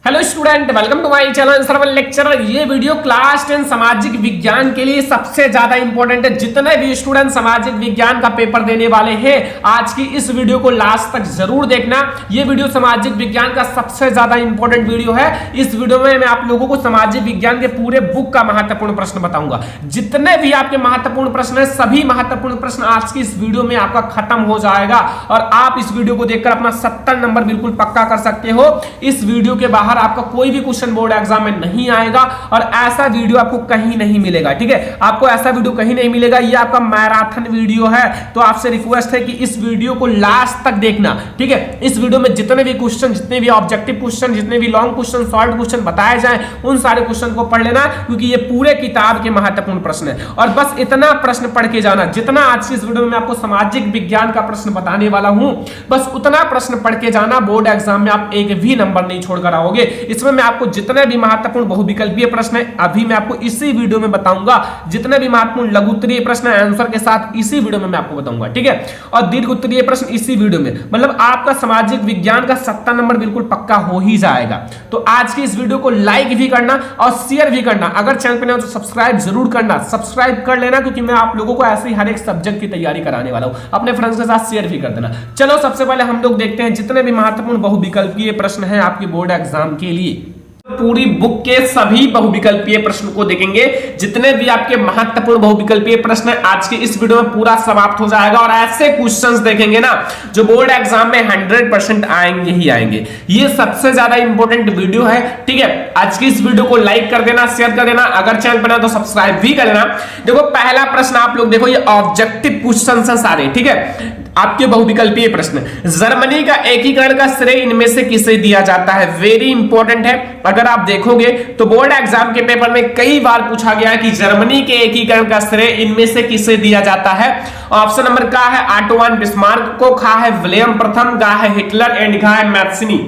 Hello student, welcome to my channel सर्वल lecturer. ये video class 10 सामाजिक विज्ञान के लिए सबसे ज्यादा इंपॉर्टेंट है। जितने भी स्टूडेंट सामाजिक विज्ञान का पेपर देने वाले हैं, आज की इस वीडियो को लास्ट तक जरूर देखना। ये वीडियो सामाजिक विज्ञान का सबसे ज्यादा इंपॉर्टेंट वीडियो है। इस वीडियो में मैं आप लोगों को सामाजिक विज्ञान के पूरे बुक का महत्वपूर्ण प्रश्न बताऊंगा। जितने भी आपके महत्वपूर्ण प्रश्न है, सभी महत्वपूर्ण प्रश्न आज की इस वीडियो में आपका खत्म हो जाएगा और आप इस वीडियो को देखकर अपना 70 नंबर बिल्कुल पक्का कर सकते हो। इस वीडियो के बाहर आपका कोई भी क्वेश्चन बोर्ड एग्जाम में नहीं आएगा और ऐसा वीडियो आपको कहीं नहीं मिलेगा। ठीक है, आपको ऐसा वीडियो कहीं नहीं मिलेगा। ये आपका मैराथन वीडियो है, तो आपसे रिक्वेस्ट है कि इस वीडियो को लास्ट तक देखना। ठीक है, इस वीडियो में जितने भी क्वेश्चन, जितने भी ऑब्जेक्टिव क्वेश्चन, जितने भी लॉन्ग क्वेश्चन, शॉर्ट क्वेश्चन बताए जाए, उन सारे क्वेश्चन को पढ़ लेना, क्योंकि ये पूरे किताब के महत्वपूर्ण प्रश्न है। और बस इतना प्रश्न पढ़ के जाना, जितना आज की इस वीडियो में आपको सामाजिक विज्ञान का प्रश्न बताने वाला हूं, बस उतना प्रश्न पढ़ के जाना। बोर्ड एग्जाम में आप एक भी नंबर नहीं छोड़कर आओगे। इसमें मैं आपको जितने भी महत्वपूर्ण बहुविकल्पीय प्रश्न है, अभी मैं आपको इसी वीडियो में बताऊंगा। जितने भी महत्वपूर्ण लघु उत्तरीय प्रश्न है, आंसर के साथ इसी वीडियो में मैं आपको बताऊंगा। ठीक है, और दीर्घ उत्तरीय प्रश्न इसी वीडियो में। मतलब आपका सामाजिक विज्ञान का 70 नंबर बिल्कुल पक्का हो ही जाएगा। तो आज की इस वीडियो को लाइक भी करना और शेयर भी करना। अगर चैनल पर नए हो तो सब्सक्राइब जरूर करना, सब्सक्राइब कर लेना, क्योंकि मैं आप लोगों को ऐसे ही हर एक सब्जेक्ट की तैयारी कराने वाला हूं। अपने फ्रेंड्स के साथ शेयर भी कर देना। चलो सबसे पहले हम लोग देखते हैं जितने भी महत्वपूर्ण बहुविकल्पीय प्रश्न है आपके बोर्ड एग्जाम के लिए। पूरी बुक के सभी बहुविकल्पीय प्रश्न को देखेंगे। जितने भी आपके महत्वपूर्ण बहुविकल्पीय प्रश्न है, आज के इस वीडियो में पूरा समाप्त हो जाएगा और ऐसे क्वेश्चंस देखेंगे ना जो बोर्ड एग्जाम में 100% आएंगे ही आएंगे। ये सबसे ज्यादा इंपॉर्टेंट वीडियो है। ठीक है, आज की इस वीडियो को लाइक कर देना, शेयर कर देना, अगर चैनल पर नए तो सब्सक्राइब भी कर देना। देखो पहला प्रश्न आप लोग देखो, ये ऑब्जेक्टिव क्वेश्चन है सारे। ठीक है, आपके बहुविकल्पीय प्रश्न, जर्मनी का एकीकरण का श्रेय इनमें से किसे दिया जाता है? वेरी इंपॉर्टेंट है। अगर आप देखोगे तो बोर्ड एग्जाम के पेपर में कई बार पूछा गया है कि जर्मनी के एकीकरण का श्रेय इनमें से किसे दिया जाता है। ऑप्शन नंबर का है ऑटो वन बिस्मार्क को, खा है विलियम प्रथम, गा है हिटलर एंड घा है मैत्सनी।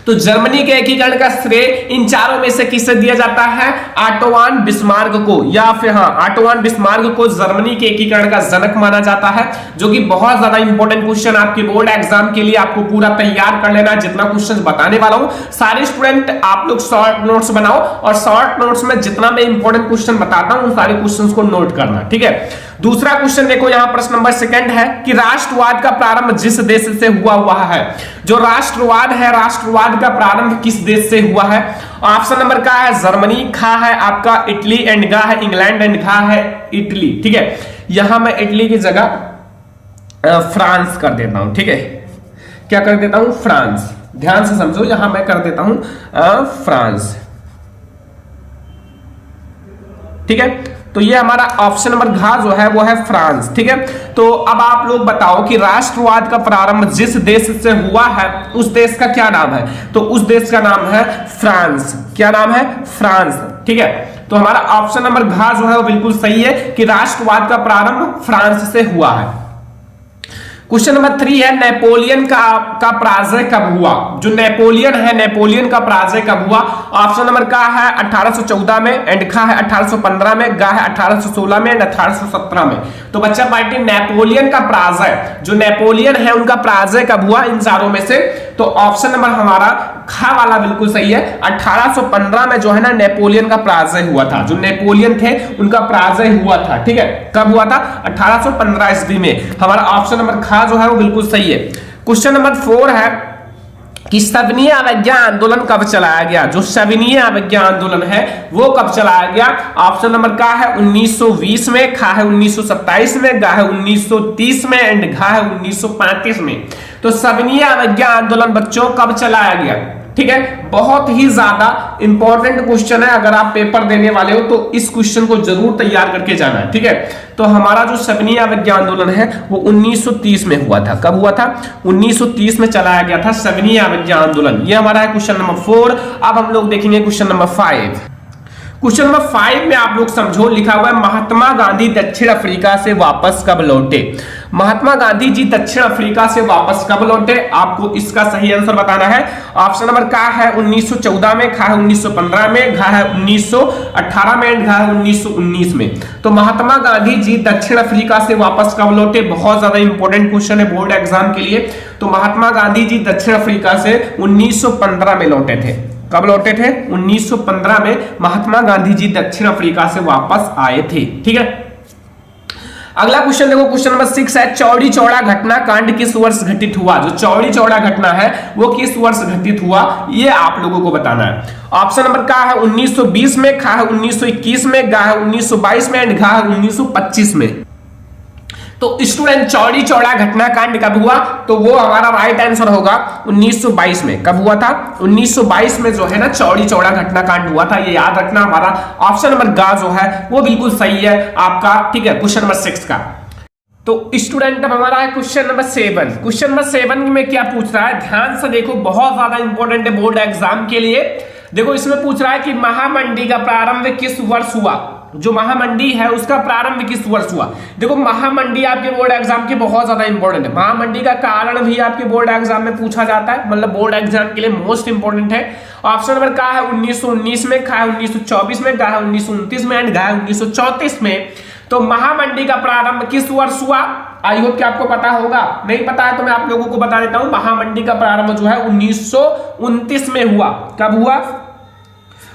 तो जर्मनी के एकीकरण का श्रेय इन चारों में से किसे दिया जाता है? ऑटो वन बिस्मार्क को, या फिर ऑटो वन बिस्मार्क को जर्मनी के एकीकरण का जनक माना जाता है, जो कि बहुत ज्यादा इंपॉर्टेंट क्वेश्चन आपके बोर्ड एग्जाम के लिए। आपको पूरा तैयार कर लेना, जितना क्वेश्चन बताने वाला हूं। सारे स्टूडेंट आप लोग शॉर्ट नोट्स बनाओ और शॉर्ट नोट्स में जितना मैं इंपॉर्टेंट क्वेश्चन बताता हूं उन सारे क्वेश्चंस को नोट करना। ठीक है, दूसरा क्वेश्चन देखो, यहां प्रश्न नंबर 2 है कि राष्ट्रवाद का प्रारंभ जिस देश से हुआ है। जो राष्ट्रवाद है, राष्ट्रवाद का प्रारंभ किस देश से हुआ है? ऑप्शन नंबर का है जर्मनी, खा है आपका इटली एंड गा है इंग्लैंड एंड घा है इटली। ठीक है, यहां मैं इटली की जगह फ्रांस कर देता हूं। ठीक है, क्या कर देता हूं? फ्रांस। ध्यान से समझो, यहां मैं कर देता हूं फ्रांस। ठीक है, तो ये हमारा ऑप्शन नंबर घ जो है वो है फ्रांस। ठीक है, तो अब आप लोग बताओ कि राष्ट्रवाद का प्रारंभ जिस देश से हुआ है उस देश का क्या नाम है? तो उस देश का नाम है फ्रांस। क्या नाम है? फ्रांस। ठीक है, तो हमारा ऑप्शन नंबर घ जो है वो बिल्कुल सही है कि राष्ट्रवाद का प्रारंभ फ्रांस से हुआ है। क्वेश्चन नंबर 3 है नेपोलियन का पराजय कब हुआ? जो नेपोलियन है, नेपोलियन का पराजय कब हुआ? ऑप्शन नंबर का है 1814 में एंड खा है 1815 में, गा है 1816 में एंड 1817 में। तो बच्चा पार्टी नेपोलियन का पराजय, जो नेपोलियन है उनका पराजय कब हुआ इन चारों में से? तो ऑप्शन नंबर हमारा खा वाला बिल्कुल सही है। 1815 में जो है ना नेपोलियन का पराजय हुआ था। जो नेपोलियन थे उनका पराजय हुआ था। ठीक है, कब हुआ था? 1815 ईस्वी में। हमारा ऑप्शन नंबर खा जो है वो बिल्कुल सही है। क्वेश्चन नंबर 4 है कि सविनय अवज्ञा आंदोलन कब चलाया गया? जो सविनय अवज्ञा आंदोलन है वो कब चलाया गया? ऑप्शन नंबर का है 1920 में, खा है 1927 में, गा है 1930 में एंड घा है 1935 में। तो सविनय अवज्ञा आंदोलन बच्चों कब चलाया गया? ठीक है, बहुत ही ज्यादा इंपॉर्टेंट क्वेश्चन है। अगर आप पेपर देने वाले हो तो इस क्वेश्चन को जरूर तैयार करके जाना है। ठीक है, तो हमारा जो सविनय अवज्ञा आंदोलन है वो 1930 में हुआ था। कब हुआ था? 1930 में चलाया गया था सविनय अवज्ञा आंदोलन। ये हमारा है क्वेश्चन नंबर 4। अब हम लोग देखेंगे क्वेश्चन नंबर 5। क्वेश्चन नंबर 5 में आप लोग समझो, लिखा हुआ है महात्मा गांधी दक्षिण अफ्रीका से वापस कब लौटे। महात्मा गांधी जी दक्षिण अफ्रीका से वापस कब लौटे, आपको इसका सही आंसर बताना है। ऑप्शन नंबर का है 1914 में, खा है 1915 में, घा है 1918 में एंड घा है 1919 में। तो महात्मा गांधी जी दक्षिण अफ्रीका से वापस कब लौटे, बहुत ज्यादा इंपॉर्टेंट क्वेश्चन है बोर्ड एग्जाम के लिए। तो महात्मा गांधी जी दक्षिण अफ्रीका से 1915 में लौटे थे। कब लौटे थे? 1915 में महात्मा गांधी जी दक्षिण अफ्रीका से वापस आए थे। ठीक है, अगला क्वेश्चन देखो, क्वेश्चन नंबर 6 है चौड़ी चौड़ा घटना कांड किस वर्ष घटित हुआ। जो चौड़ी चौड़ा घटना है वो किस वर्ष घटित हुआ, ये आप लोगों को बताना है। ऑप्शन नंबर का है 1920 में, खा है 1921 में, गा है 1922 में एंड घा है 1925 में। तो स्टूडेंट चौड़ी चौड़ा घटना कांड कब हुआ, तो वो हमारा राइट आंसर होगा 1922 में। कब हुआ था? 1922 में जो है ना चौड़ी चौड़ा घटना कांड हुआ था, ये याद रखना। हमारा ऑप्शन नंबर गा जो है वो बिल्कुल सही है आपका। ठीक है, क्वेश्चन नंबर 6 का। तो स्टूडेंट अब हमारा है क्वेश्चन नंबर 7। क्वेश्चन नंबर 7 में क्या पूछ रहा है, ध्यान से देखो, बहुत ज्यादा इंपॉर्टेंट है बोर्ड एग्जाम के लिए। देखो इसमें पूछ रहा है कि महामंडी का प्रारंभ किस वर्ष हुआ। जो महामंडी है उसका प्रारंभ किस वर्ष हुआ। देखो महामंडी आपके बोर्ड एग्जाम के बहुत ज्यादा इंपॉर्टेंट है। महामंडी का कारण भी आपके बोर्ड एग्जाम में पूछा जाता है, मतलब बोर्ड एग्जाम के लिए मोस्ट इंपॉर्टेंट है। ऑप्शन नंबर का है 1919 में, खा है 1924 में, गा है 1929 में एंड गा है 1934 में। तो महामंडी का प्रारंभ किस वर्ष हुआ, आई होप कि आपको पता होगा। नहीं पता है तो मैं आप लोगों को बता देता हूं, महामंडी का प्रारंभ जो है 1929 में हुआ। कब हुआ?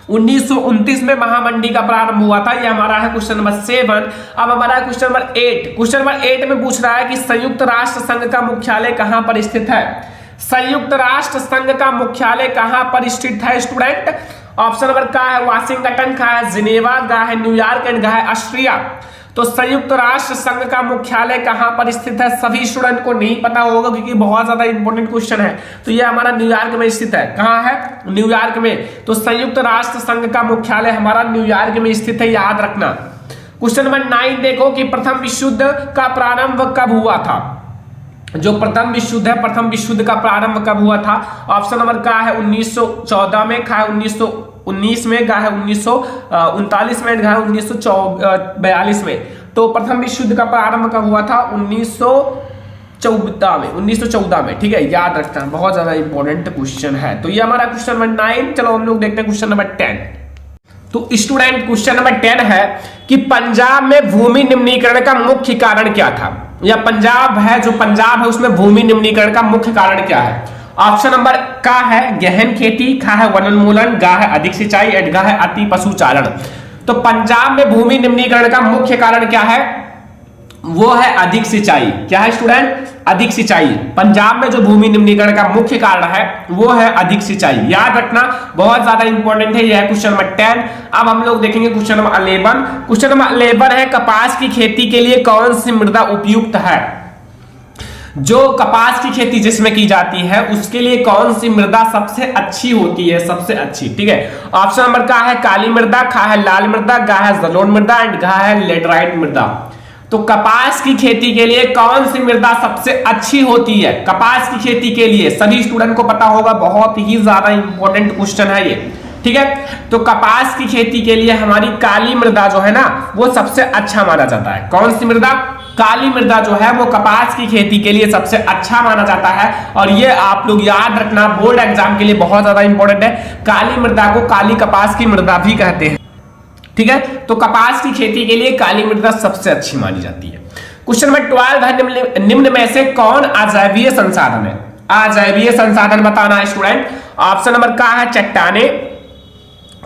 1929 में महामंडी का प्रारंभ हुआ था। ये हमारा है क्वेश्चन नंबर 7। अब हमारा है क्वेश्चन नंबर 8। क्वेश्चन नंबर 8 में पूछ रहा है कि संयुक्त राष्ट्र संघ का मुख्यालय कहां पर स्थित है। संयुक्त राष्ट्र संघ का मुख्यालय कहां पर स्थित है स्टूडेंट। ऑप्शन नंबर का है वाशिंगटन, खा है जिनेवा, गा है न्यूयॉर्क एंड गा है ऑस्ट्रिया। तो संयुक्त राष्ट्र संघ का मुख्यालय कहां पर स्थित है, सभी स्टूडेंट को नहीं पता होगा क्योंकि बहुत ज्यादा इंपॉर्टेंट क्वेश्चन है। तो ये हमारा न्यूयॉर्क में स्थित है। कहां है? न्यूयॉर्क में। तो संयुक्त राष्ट्र संघ का मुख्यालय हमारा न्यूयॉर्क में स्थित है, याद रखना। क्वेश्चन नंबर 9 देखो कि प्रथम विश्व युद्ध का प्रारंभ कब हुआ था। जो प्रथम विश्व युद्ध है, प्रथम विश्व युद्ध का प्रारंभ कब हुआ था। ऑप्शन नंबर का है 1914 में, खा है 1919 में, गा है 1939 में, गा है 1942 में। तो प्रथम विश्व युद्ध का प्रारंभ कब हुआ था? 1914 में। ठीक है, याद रखना, बहुत ज्यादा इंपॉर्टेंट क्वेश्चन है। तो ये हमारा क्वेश्चन नंबर 9। चलो हम लोग देखते हैं क्वेश्चन नंबर 10। तो स्टूडेंट क्वेश्चन नंबर 10 है कि पंजाब में भूमि निम्नीकरण का मुख्य कारण क्या था। या पंजाब है, जो पंजाब है उसमें भूमि निम्नीकरण का मुख्य कारण क्या है। ऑप्शन नंबर का है गहन खेती, खा है वनोन्मूलन, गा है अधिक सिंचाई एंड गा है अति पशुचारण। तो पंजाब में भूमि निम्नीकरण का मुख्य कारण क्या है, वो है अधिक सिंचाई। क्या है स्टूडेंट? अधिक सिंचाई। पंजाब में जो भूमि निम्नीकरण का मुख्य कारण है वो है अधिक सिंचाई, याद रखना, बहुत ज्यादा इंपॉर्टेंट है। यह है क्वेश्चन नंबर 10। अब हम लोग देखेंगे क्वेश्चन नंबर 11। क्वेश्चन नंबर 11 है कपास की खेती के लिए कौन सी मृदा उपयुक्त है। जो कपास की खेती जिसमें की जाती है उसके लिए कौन सी मृदा सबसे अच्छी होती है, सबसे अच्छी। ठीक है, ऑप्शन नंबर का है काली मृदा, खा है लाल मृदा, गा है जलोढ़ मृदा एंड घा है लेटराइट मृदा। तो कपास की खेती के लिए कौन सी मृदा सबसे अच्छी होती है। कपास की खेती के लिए सभी स्टूडेंट को पता होगा, बहुत ही ज्यादा इंपॉर्टेंट क्वेश्चन है ये। ठीक है, तो कपास की खेती के लिए हमारी काली मृदा जो है ना वो सबसे अच्छा माना जाता है। कौन सी मृदा? काली मृदा जो है वो कपास की खेती के लिए सबसे अच्छा माना जाता है। और ये आप लोग याद रखना, बोर्ड एग्जाम के लिए बहुत ज्यादा इंपॉर्टेंट है। काली मृदा को काली कपास की मृदा भी कहते हैं। ठीक है, तो कपास की खेती के लिए काली मृदा सबसे अच्छी मानी जाती है। क्वेश्चन नंबर 12 है निम्न में से कौन अजैवीय संसाधन है। अजैवीय संसाधन बताना है स्टूडेंट। ऑप्शन नंबर का है चट्टाने,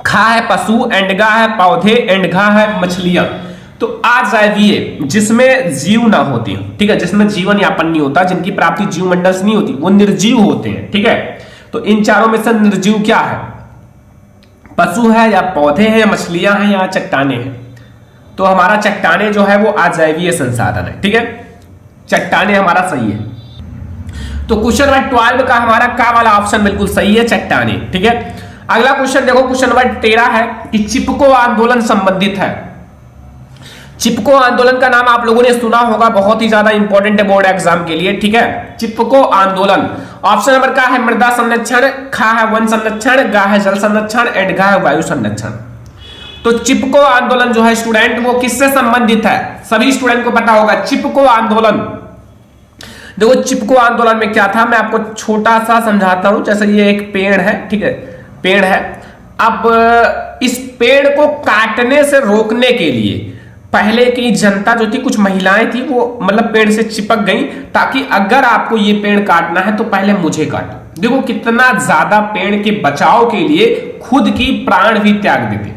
खा है पशु एंड गा है पौधे एंड घा है मछलियां। तो अजैवीय जिसमें जीव ना होते हो, ठीक है, जिसमें जीवन यापन नहीं होता, जिनकी प्राप्ति जीव मंडल से नहीं होती, वो निर्जीव होते हैं। ठीक है, तो इन चारों में से निर्जीव क्या है? पशु है या पौधे हैं या मछलियां हैं या चट्टाने हैं। तो हमारा चट्टाने जो है वो अजैवीय संसाधन है। ठीक है, चट्टाने हमारा सही है। तो क्वेश्चन नंबर 12 का हमारा का वाला ऑप्शन बिल्कुल सही है, चट्टाने। ठीक है, अगला क्वेश्चन देखो, क्वेश्चन नंबर 13 है कि चिपको आंदोलन संबंधित है। चिपको आंदोलन का नाम आप लोगों ने सुना होगा, बहुत ही ज्यादा इंपॉर्टेंट है बोर्ड एग्जाम के लिए। ठीक है, चिपको आंदोलन। ऑप्शन नंबर का है मृदा संरक्षण, खा है वन संरक्षण, गा है जल संरक्षण एंड घा है वायु संरक्षण। तो चिपको आंदोलन जो है स्टूडेंट वो किससे संबंधित है? सभी स्टूडेंट को पता होगा चिपको आंदोलन। देखो चिपको आंदोलन में क्या था, मैं आपको छोटा सा समझाता हूं। जैसे ये एक पेड़ है, ठीक है, पेड़ है। अब इस पेड़ को काटने से रोकने के लिए पहले की जनता जो थी, कुछ महिलाएं थी, वो मतलब पेड़ से चिपक गई ताकि अगर आपको ये पेड़ काटना है तो पहले मुझे काटो। देखो कितना ज्यादा पेड़ के बचाव के लिए खुद की प्राण भी त्याग देते।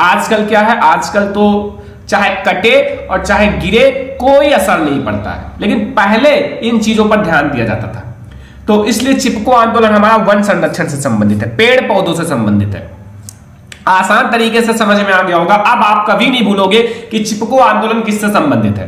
आजकल क्या है, आजकल तो चाहे कटे और चाहे गिरे कोई असर नहीं पड़ता है, लेकिन पहले इन चीजों पर ध्यान दिया जाता था। तो इसलिए चिपको आंदोलन हमारा वन संरक्षण से संबंधित है, पेड़ पौधों से संबंधित है। आसान तरीके से समझ में आ गया होगा। अब आप कभी नहीं भूलोगे कि चिपको आंदोलन किससे संबंधित है।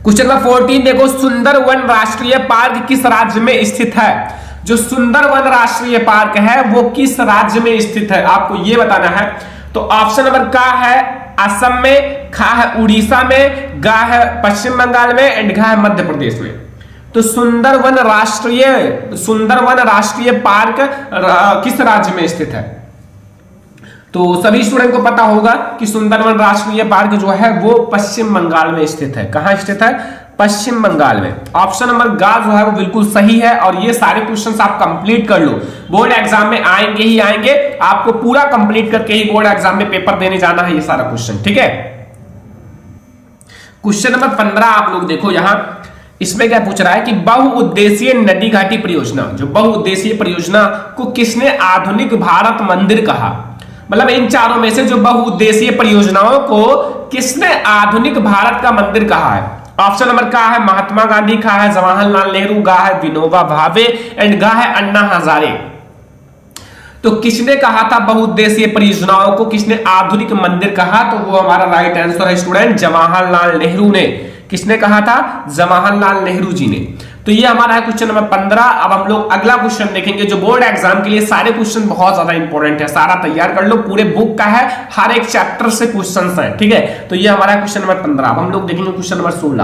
क्वेश्चन नंबर 14 देखो, सुंदरवन राष्ट्रीय पार्क किस राज्य में स्थित है? जो सुंदरवन राष्ट्रीय पार्क है वो किस राज्य में स्थित है आपको यह बताना है। तो ऑप्शन नंबर का है असम में, खा है उड़ीसा में, गा है पश्चिम बंगाल में एंड घा है मध्य प्रदेश में। तो सुंदरवन राष्ट्रीय पार्क किस राज्य में स्थित है? तो सभी स्टूडेंट को पता होगा कि सुंदरवन राष्ट्रीय पार्क जो है वो पश्चिम बंगाल में स्थित है। कहां स्थित है? पश्चिम बंगाल में। ऑप्शन नंबर गा जो है वो बिल्कुल सही है। और ये सारे क्वेश्चंस आप कंप्लीट कर लो, बोर्ड एग्जाम में आएंगे ही आएंगे, आपको पूरा कंप्लीट करके ही बोर्ड एग्जाम में पेपर देने जाना है ये सारा क्वेश्चन, ठीक है। क्वेश्चन नंबर 15 आप लोग देखो, यहां इसमें क्या पूछ रहा है कि बहुउद्देशीय नदी घाटी परियोजना, जो बहुउद्देशीय परियोजना को किसने आधुनिक भारत मंदिर कहा? मतलब इन चारों में से जो बहुउद्देशीय परियोजनाओं को किसने आधुनिक भारत का मंदिर कहा है? ऑप्शन नंबर का है महात्मा गांधी, का है जवाहरलाल नेहरू, गा है विनोबा भावे एंड गा है अन्ना हजारे। तो किसने कहा था बहुउद्देशीय परियोजनाओं को किसने आधुनिक मंदिर कहा? तो वो हमारा राइट आंसर है स्टूडेंट जवाहरलाल नेहरू ने। किसने कहा था? जवाहरलाल नेहरू जी ने। तो ये हमारा है क्वेश्चन नंबर 15। अब हम लोग अगला क्वेश्चन देखेंगे जो बोर्ड एग्जाम के लिए सारे क्वेश्चन बहुत ज्यादा इंपॉर्टेंट है, सारा तैयार कर लो, पूरे बुक का है, हर एक चैप्टर से क्वेश्चंस हैं, ठीक है। तो ये हमारा क्वेश्चन नंबर 15। अब हम लोग देखेंगे क्वेश्चन नंबर 16।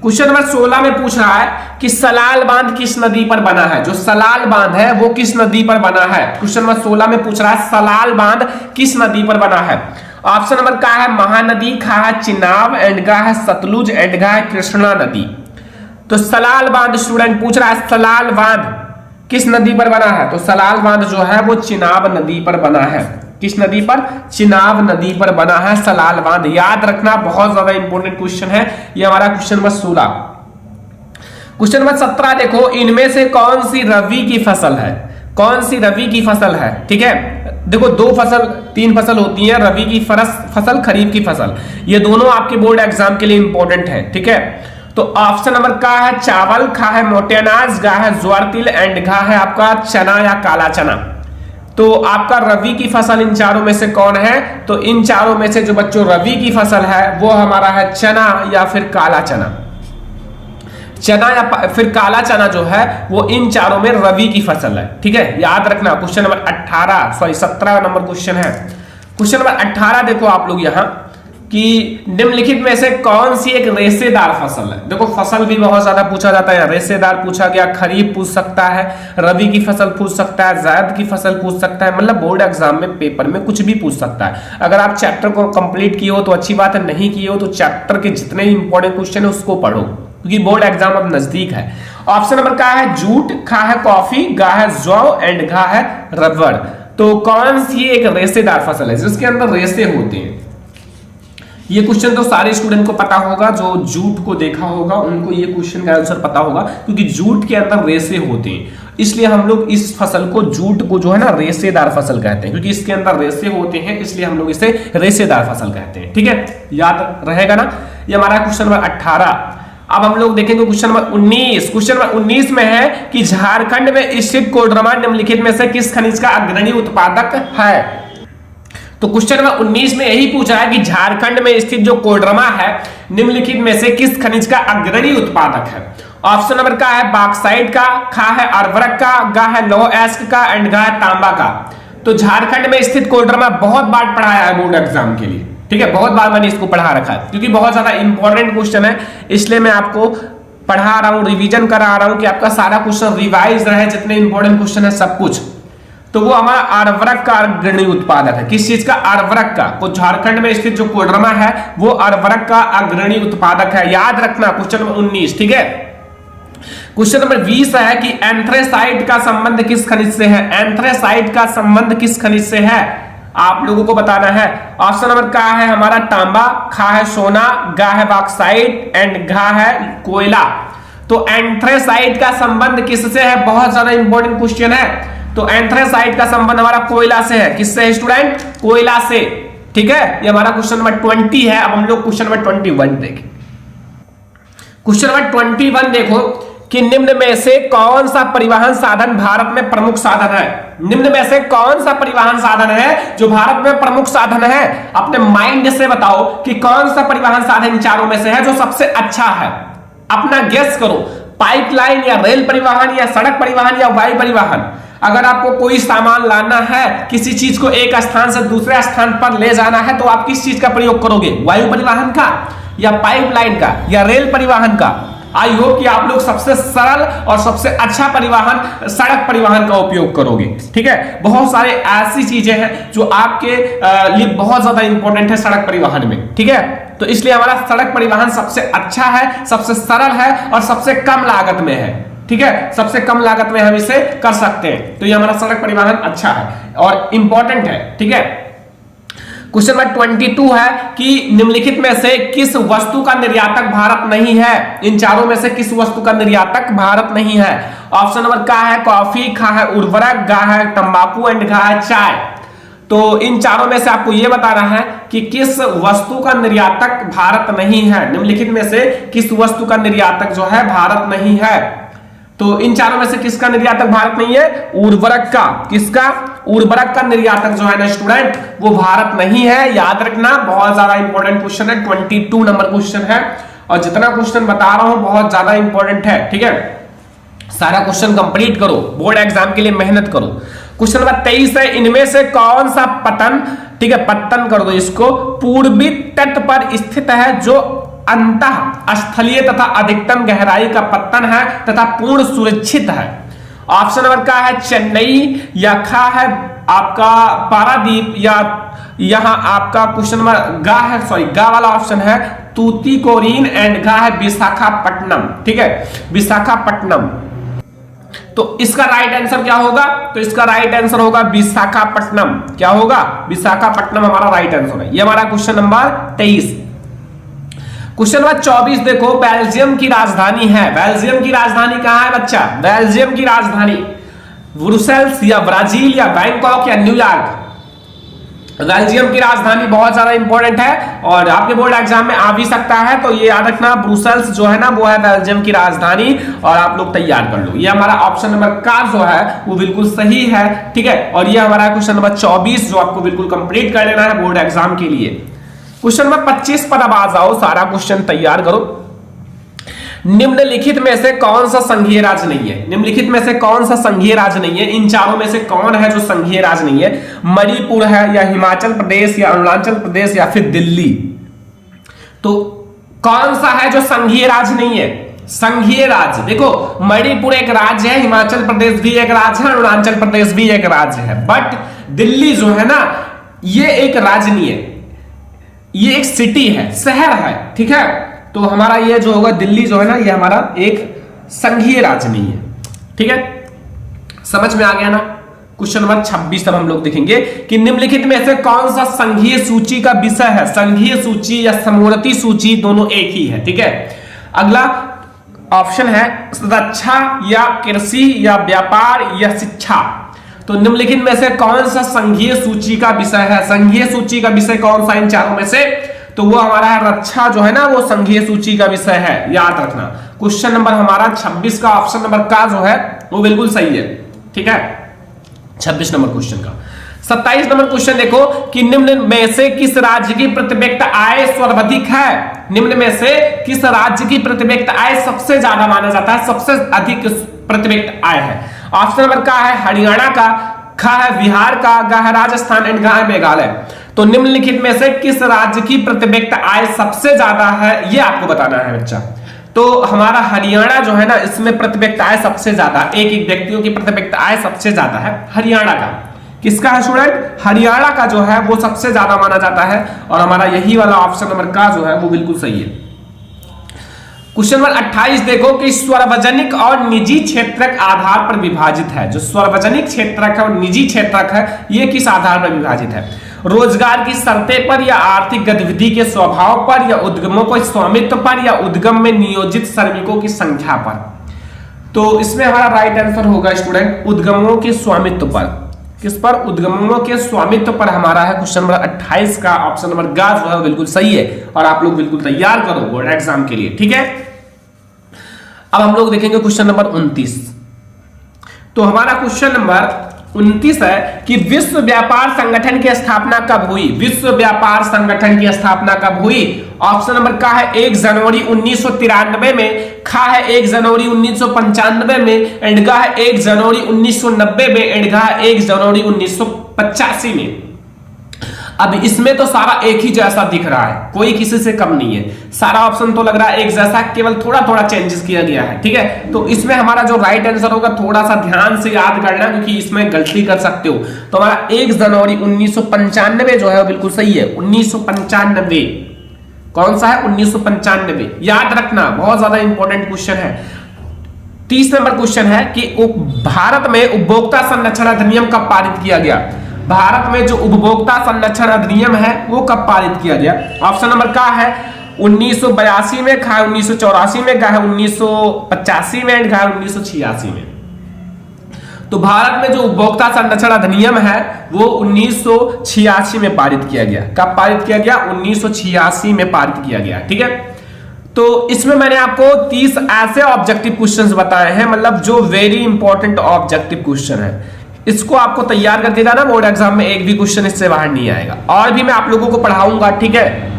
क्वेश्चन नंबर 16 में पूछ रहा है कि सलाल बांध किस नदी पर बना है? जो सलाल बांध है वो किस नदी पर बना है? क्वेश्चन नंबर 16 में पूछ रहा है सलाल बांध किस नदी पर बना है? ऑप्शन नंबर का है महानदी, खा है चिनाब एंड गा है सतलुज एंड गा है कृष्णा नदी। तो सलाल बांध स्टूडेंट पूछ रहा है सलाल बांध किस नदी पर बना है? तो सलाल बांध जो है वो चिनाब नदी पर बना है। किस नदी पर? चिनाब नदी पर बना है सलाल बांध। याद रखना, बहुत ज्यादा इंपॉर्टेंट क्वेश्चन है ये हमारा क्वेश्चन नंबर 16। क्वेश्चन नंबर 17 देखो, इनमें से कौन सी रबी की फसल है? कौन सी रबी की फसल है? ठीक है, देखो 3 फसल होती है, रबी की फसल, खरीफ की फसल। ये दोनों आपके बोर्ड एग्जाम के लिए इंपॉर्टेंट है, ठीक है। तो ऑप्शन नंबर का है चावल, खा है मोटे अनाज, गा है ज्वार तिल एंड घा है आपका चना या काला चना। तो आपका रबी की फसल इन चारों में से कौन है? तो इन चारों में से जो बच्चों रबी की फसल है वो हमारा है चना या फिर काला चना। चना या फिर काला चना जो है वो इन चारों में रबी की फसल है, ठीक है। याद रखना, क्वेश्चन नंबर 17 नंबर क्वेश्चन है। क्वेश्चन नंबर 18 देखो आप लोग यहां कि निम्नलिखित में से कौन सी एक रेशेदार फसल है? देखो फसल भी बहुत ज्यादा पूछा जाता है, रेशेदार पूछा गया, खरीफ पूछ सकता है, रबी की फसल पूछ सकता है, जायद की फसल पूछ सकता है, मतलब बोर्ड एग्जाम में पेपर में कुछ भी पूछ सकता है। अगर आप चैप्टर को कंप्लीट किए हो तो अच्छी बात है, नहीं किए हो तो चैप्टर के जितने इंपॉर्टेंट क्वेश्चन है उसको पढ़ो, क्योंकि बोर्ड एग्जाम अब नजदीक है। ऑप्शन नंबर का है जूट, खा है कॉफी, गा है जौ एंड घा है रबड़। तो कौन सी एक रेशेदार फसल है जिसके अंदर रेशे होते हैं? ये क्वेश्चन तो सारे स्टूडेंट को पता होगा, जो जूट को देखा होगा उनको ये क्वेश्चन का आंसर पता होगा, क्योंकि जूट के अंदर रेशे होते हैं, इसलिए हम लोग इस फसल को, जूट को जो है ना रेशेदार फसल कहते हैं, क्योंकि इसके अंदर रेशे होते हैं, इसलिए हम लोग इसे रेशेदार फसल कहते हैं, ठीक है। याद रहेगा ना। ये हमारा क्वेश्चन नंबर 18। अब हम लोग देखेंगे क्वेश्चन नंबर 19। क्वेश्चन नंबर 19 में है कि झारखंड में स्थित कोडरमा निम्नलिखित में से किस खनिज का अग्रणी उत्पादक है? तो क्वेश्चन नंबर 19 में यही पूछा है कि झारखंड में स्थित जो कोडरमा है निम्नलिखित में से किस खनिज का अग्रणी उत्पादक है? ऑप्शन नंबर का है बॉक्साइट का, खा है अर्वरक का, गा है लौह अयस्क का एंड गा है तांबा का। तो झारखंड में स्थित कोडरमा बहुत बार पढ़ाया है बोर्ड एग्जाम के लिए, ठीक है, बहुत बार मैंने इसको पढ़ा रखा है, क्योंकि बहुत ज्यादा इंपॉर्टेंट क्वेश्चन है, इसलिए मैं आपको पढ़ा रहा हूं, रिवीजन करा रहा हूं कि आपका सारा क्वेश्चन रिवाइज रहे, जितने इंपॉर्टेंट क्वेश्चन है सब कुछ। तो वो हमारा अर्वरक का अग्रणी उत्पादक है। किस चीज का? अर्वरक का। तो झारखंड में स्थित जो कोडरमा है वो अर्वरक का अग्रणी उत्पादक है। याद रखना क्वेश्चन नंबर 19, ठीक है। क्वेश्चन नंबर 20 है कि एंथ्रेसाइट का संबंध किस खनिज से है? एंथ्रेसाइट का संबंध किस खनिज से है आप लोगों को बताना है। ऑप्शन नंबर का है हमारा तांबा, खा है सोना, गा है बॉक्साइट एंड घा है कोयला। तो एंथ्रेसाइट का संबंध किससे है? बहुत ज्यादा इंपॉर्टेंट क्वेश्चन है। तो एंथ्रेसाइट का संबंध हमारा कोयला से है। किससे है स्टूडेंट? कोयला से, ठीक है। ये हमारा क्वेश्चन नंबर 20 है। अब हम लोग क्वेश्चन नंबर 21 देखें। क्वेश्चन नंबर 21 देखो कि निम्न में से कौन सा परिवहन साधन भारत में प्रमुख साधन है? निम्न में से कौन सा परिवहन साधन है जो भारत में प्रमुख साधन है? अपने माइंड से बताओ कि कौन सा परिवहन साधन इन चारों में से है जो सबसे अच्छा है। अपना गेस करो। पाइपलाइन या रेल परिवहन या सड़क परिवहन या वायु परिवहन। अगर आपको कोई सामान लाना है, किसी चीज को एक स्थान से दूसरे स्थान पर ले जाना है, तो आप किस चीज का प्रयोग करोगे? वायु परिवहन का या पाइपलाइन का या रेल परिवहन का? आई होप कि आप लोग सबसे सरल और सबसे अच्छा परिवहन सड़क परिवहन का उपयोग करोगे, ठीक है। बहुत सारे ऐसी चीजें हैं जो आपके लिए बहुत ज्यादा इंपॉर्टेंट है सड़क परिवहन में, ठीक है। तो इसलिए हमारा सड़क परिवहन सबसे अच्छा है, सबसे सरल है और सबसे कम लागत में है, ठीक है। सबसे कम लागत में हम इसे कर सकते हैं। तो ये हमारा सड़क परिवहन अच्छा है और इंपॉर्टेंट है, ठीक है। क्वेश्चन नंबर 22 है कि निम्नलिखित में से किस वस्तु का निर्यातक भारत नहीं है? इन चारों में से किस वस्तु का निर्यातक भारत नहीं है? ऑप्शन नंबर का है कॉफी, खा है उर्वरक, गा है तंबाकू एंड घा है चाय। तो इन चारों में से आपको यह बताना है कि किस वस्तु का निर्यातक भारत नहीं है। निम्नलिखित में से किस वस्तु का निर्यातक जो है भारत नहीं है? तो इन चारों में से किसका निर्यातक भारत नहीं है? उर्वरक का। किसका? उर्वरक का निर्यातक जो है ना स्टूडेंट वो भारत नहीं है। याद रखना, बहुत ज्यादा इंपॉर्टेंट क्वेश्चन है। 22 नंबर क्वेश्चन है और जितना क्वेश्चन बता रहा हूं बहुत ज्यादा इंपॉर्टेंट है, ठीक है। सारा क्वेश्चन कंप्लीट करो, बोर्ड एग्जाम के लिए मेहनत करो। क्वेश्चन नंबर 23 है इनमें से कौन सा पतन, ठीक है, पत्तन कर दो इसको, पूर्वी तट पर स्थित है जो अंतः स्थलीय तथा अधिकतम गहराई का पत्तन है तथा पूर्ण सुरक्षित है। ऑप्शन नंबर का है चेन्नई, या खा है आपका पारादीप, या यहां आपका क्वेश्चन नंबर गा है, सॉरी गा वाला ऑप्शन है तूतीकोरिन एंड घा है विशाखापट्टनम, ठीक है, विशाखापट्टनम। तो इसका राइट आंसर क्या होगा? तो इसका राइट आंसर होगा विशाखापट्टनम। क्या होगा? विशाखापट्टनम हमारा राइट आंसर है। ये हमारा क्वेश्चन नंबर 23। क्वेश्चन नंबर 24 देखो, बेल्जियम की राजधानी है। बेल्जियम की राजधानी कहां है बच्चा? बेल्जियम की राजधानी ब्रुसेल्स या ब्राजील या बैंकॉक या न्यूयॉर्क। बेल्जियम की राजधानी बहुत ज्यादा इंपॉर्टेंट है और आपके बोर्ड एग्जाम में आ भी सकता है। तो ये याद रखना, ब्रुसेल्स जो है ना वो है बेल्जियम की राजधानी और आप लोग तैयार कर लो। ये हमारा ऑप्शन नंबर का जो है वो बिल्कुल सही है, ठीक है। और ये हमारा क्वेश्चन नंबर 24 जो आपको बिल्कुल कंप्लीट कर लेना है बोर्ड एग्जाम के लिए। क्वेश्चन नंबर 25 पर अब आ जाओ, सारा क्वेश्चन तैयार करो। निम्नलिखित में से कौन सा संघीय राज्य नहीं है? निम्नलिखित में से कौन सा संघीय राज्य नहीं है? इन चारों में से कौन है जो संघीय राज्य नहीं है? मणिपुर है या हिमाचल प्रदेश या अरुणाचल प्रदेश या फिर दिल्ली। तो कौन सा है जो संघीय राज्य नहीं है? संघीय राज्य देखो, मणिपुर एक राज्य है, हिमाचल प्रदेश भी एक राज्य है, अरुणाचल प्रदेश भी एक राज्य है, बट दिल्ली जो है ना ये एक राज्य नहीं है, ये एक सिटी है, शहर है, ठीक है। तो हमारा ये जो होगा दिल्ली जो है ना ये हमारा एक संघीय राज्य नहीं है, ठीक है। समझ में आ गया ना? क्वेश्चन नंबर 26 तब हम लोग देखेंगे कि निम्नलिखित में से कौन सा संघीय सूची का विषय है? संघीय सूची या समवर्ती सूची दोनों एक ही है, ठीक है। अगला ऑप्शन है रक्षा या कृषि या व्यापार या शिक्षा। तो निम्नलिखित में से कौन सा संघीय सूची का विषय है? संघीय सूची का विषय कौन सा इन चारों में से? तो वो हमारा है रक्षा जो है ना वो संघीय सूची का विषय है, याद रखना। क्वेश्चन नंबर हमारा 26 का ऑप्शन नंबर का जो है वो बिल्कुल सही है, ठीक है। 26 नंबर क्वेश्चन का 27 नंबर क्वेश्चन देखो कि निम्न में से किस राज्य की प्रत्यक्ष आय सर्वाधिक है? निम्न में से किस राज्य की प्रत्यक्ष आय सबसे ज्यादा माना जाता है, सबसे अधिक प्रत्यक्ष आय है? ऑप्शन नंबर का है हरियाणा का, खा है बिहार का, गा है राजस्थान एंड गा है मेघालय। तो निम्नलिखित में से किस राज्य की प्रत्यक्ष आय सबसे ज्यादा है ये आपको बताना है बच्चा। तो हमारा हरियाणा जो है ना इसमें प्रत्यक्ष आय सबसे ज्यादा, एक व्यक्तियों की प्रत्यक्ष आय सबसे ज्यादा है हरियाणा का। किसका है स्टूडेंट? हरियाणा का जो है वो सबसे ज्यादा माना जाता है, और हमारा यही वाला ऑप्शन नंबर का जो है वो बिल्कुल सही है। क्वेश्चन नंबर 28 देखो कि सार्वजनिक और निजी क्षेत्रक आधार पर विभाजित है। जो सार्वजनिक क्षेत्रक है और निजी क्षेत्रक है, ये किस आधार पर विभाजित है? रोजगार की शर्तें पर, या आर्थिक गतिविधि के स्वभाव पर, या उद्यमों को स्वामित्व पर, या उद्यम में नियोजित श्रमिकों की संख्या पर। तो इसमें हमारा राइट आंसर होगा स्टूडेंट उद्यमों के स्वामित्व पर। किस पर? उद्यमों के स्वामित्व पर हमारा है क्वेश्चन नंबर 28 का ऑप्शन नंबर गा जो है बिल्कुल सही है, और आप लोग बिल्कुल तैयार करो बोर्ड एग्जाम के लिए, ठीक है। अब हम लोग देखेंगे क्वेश्चन नंबर 29। तो हमारा क्वेश्चन नंबर 29 है कि विश्व व्यापार संगठन की स्थापना कब हुई? विश्व व्यापार संगठन की स्थापना कब हुई? ऑप्शन नंबर का है 1 जनवरी 1993 में, खा है 1 जनवरी 1995 में, एंड गा है 1 जनवरी 1990 में, एंड गा है 1 जनवरी 1985 में। अब इसमें तो सारा एक ही जैसा दिख रहा है, कोई किसी से कम नहीं है, सारा ऑप्शन तो लग रहा है एक जैसा, केवल थोड़ा थोड़ा चेंजेस किया गया है, ठीक है। तो इसमें हमारा जो राइट आंसर होगा थोड़ा सा ध्यान से याद करना, क्योंकि इसमें गलती कर सकते हो। तो हमारा 1 जनवरी 1995 जो है वो बिल्कुल सही है। 1995 कौन सा है? 1995 याद रखना, बहुत ज्यादा इंपॉर्टेंट क्वेश्चन है। 30 नंबर क्वेश्चन है कि भारत में उपभोक्ता संरक्षण अधिनियम कब पारित किया गया? भारत में जो उपभोक्ता संरक्षण अधिनियम है वो कब पारित किया गया? ऑप्शन नंबर का है 1982 में, खा 1984 में, गा है 1985 में, एंड गा है 1986 में। तो भारत में जो उपभोक्ता संरक्षण अधिनियम है वो 1986 में पारित किया गया। कब पारित किया गया? 1986 में पारित किया गया, ठीक है। तो इसमें मैंने आपको 30 ऐसे ऑब्जेक्टिव क्वेश्चंस बताए हैं, मतलब जो वेरी इंपॉर्टेंट ऑब्जेक्टिव क्वेश्चन है। इसको आपको तैयार करके जाना, बोर्ड एग्जाम में एक भी क्वेश्चन इससे बाहर नहीं आएगा। और भी मैं आप लोगों को पढ़ाऊंगा, ठीक है,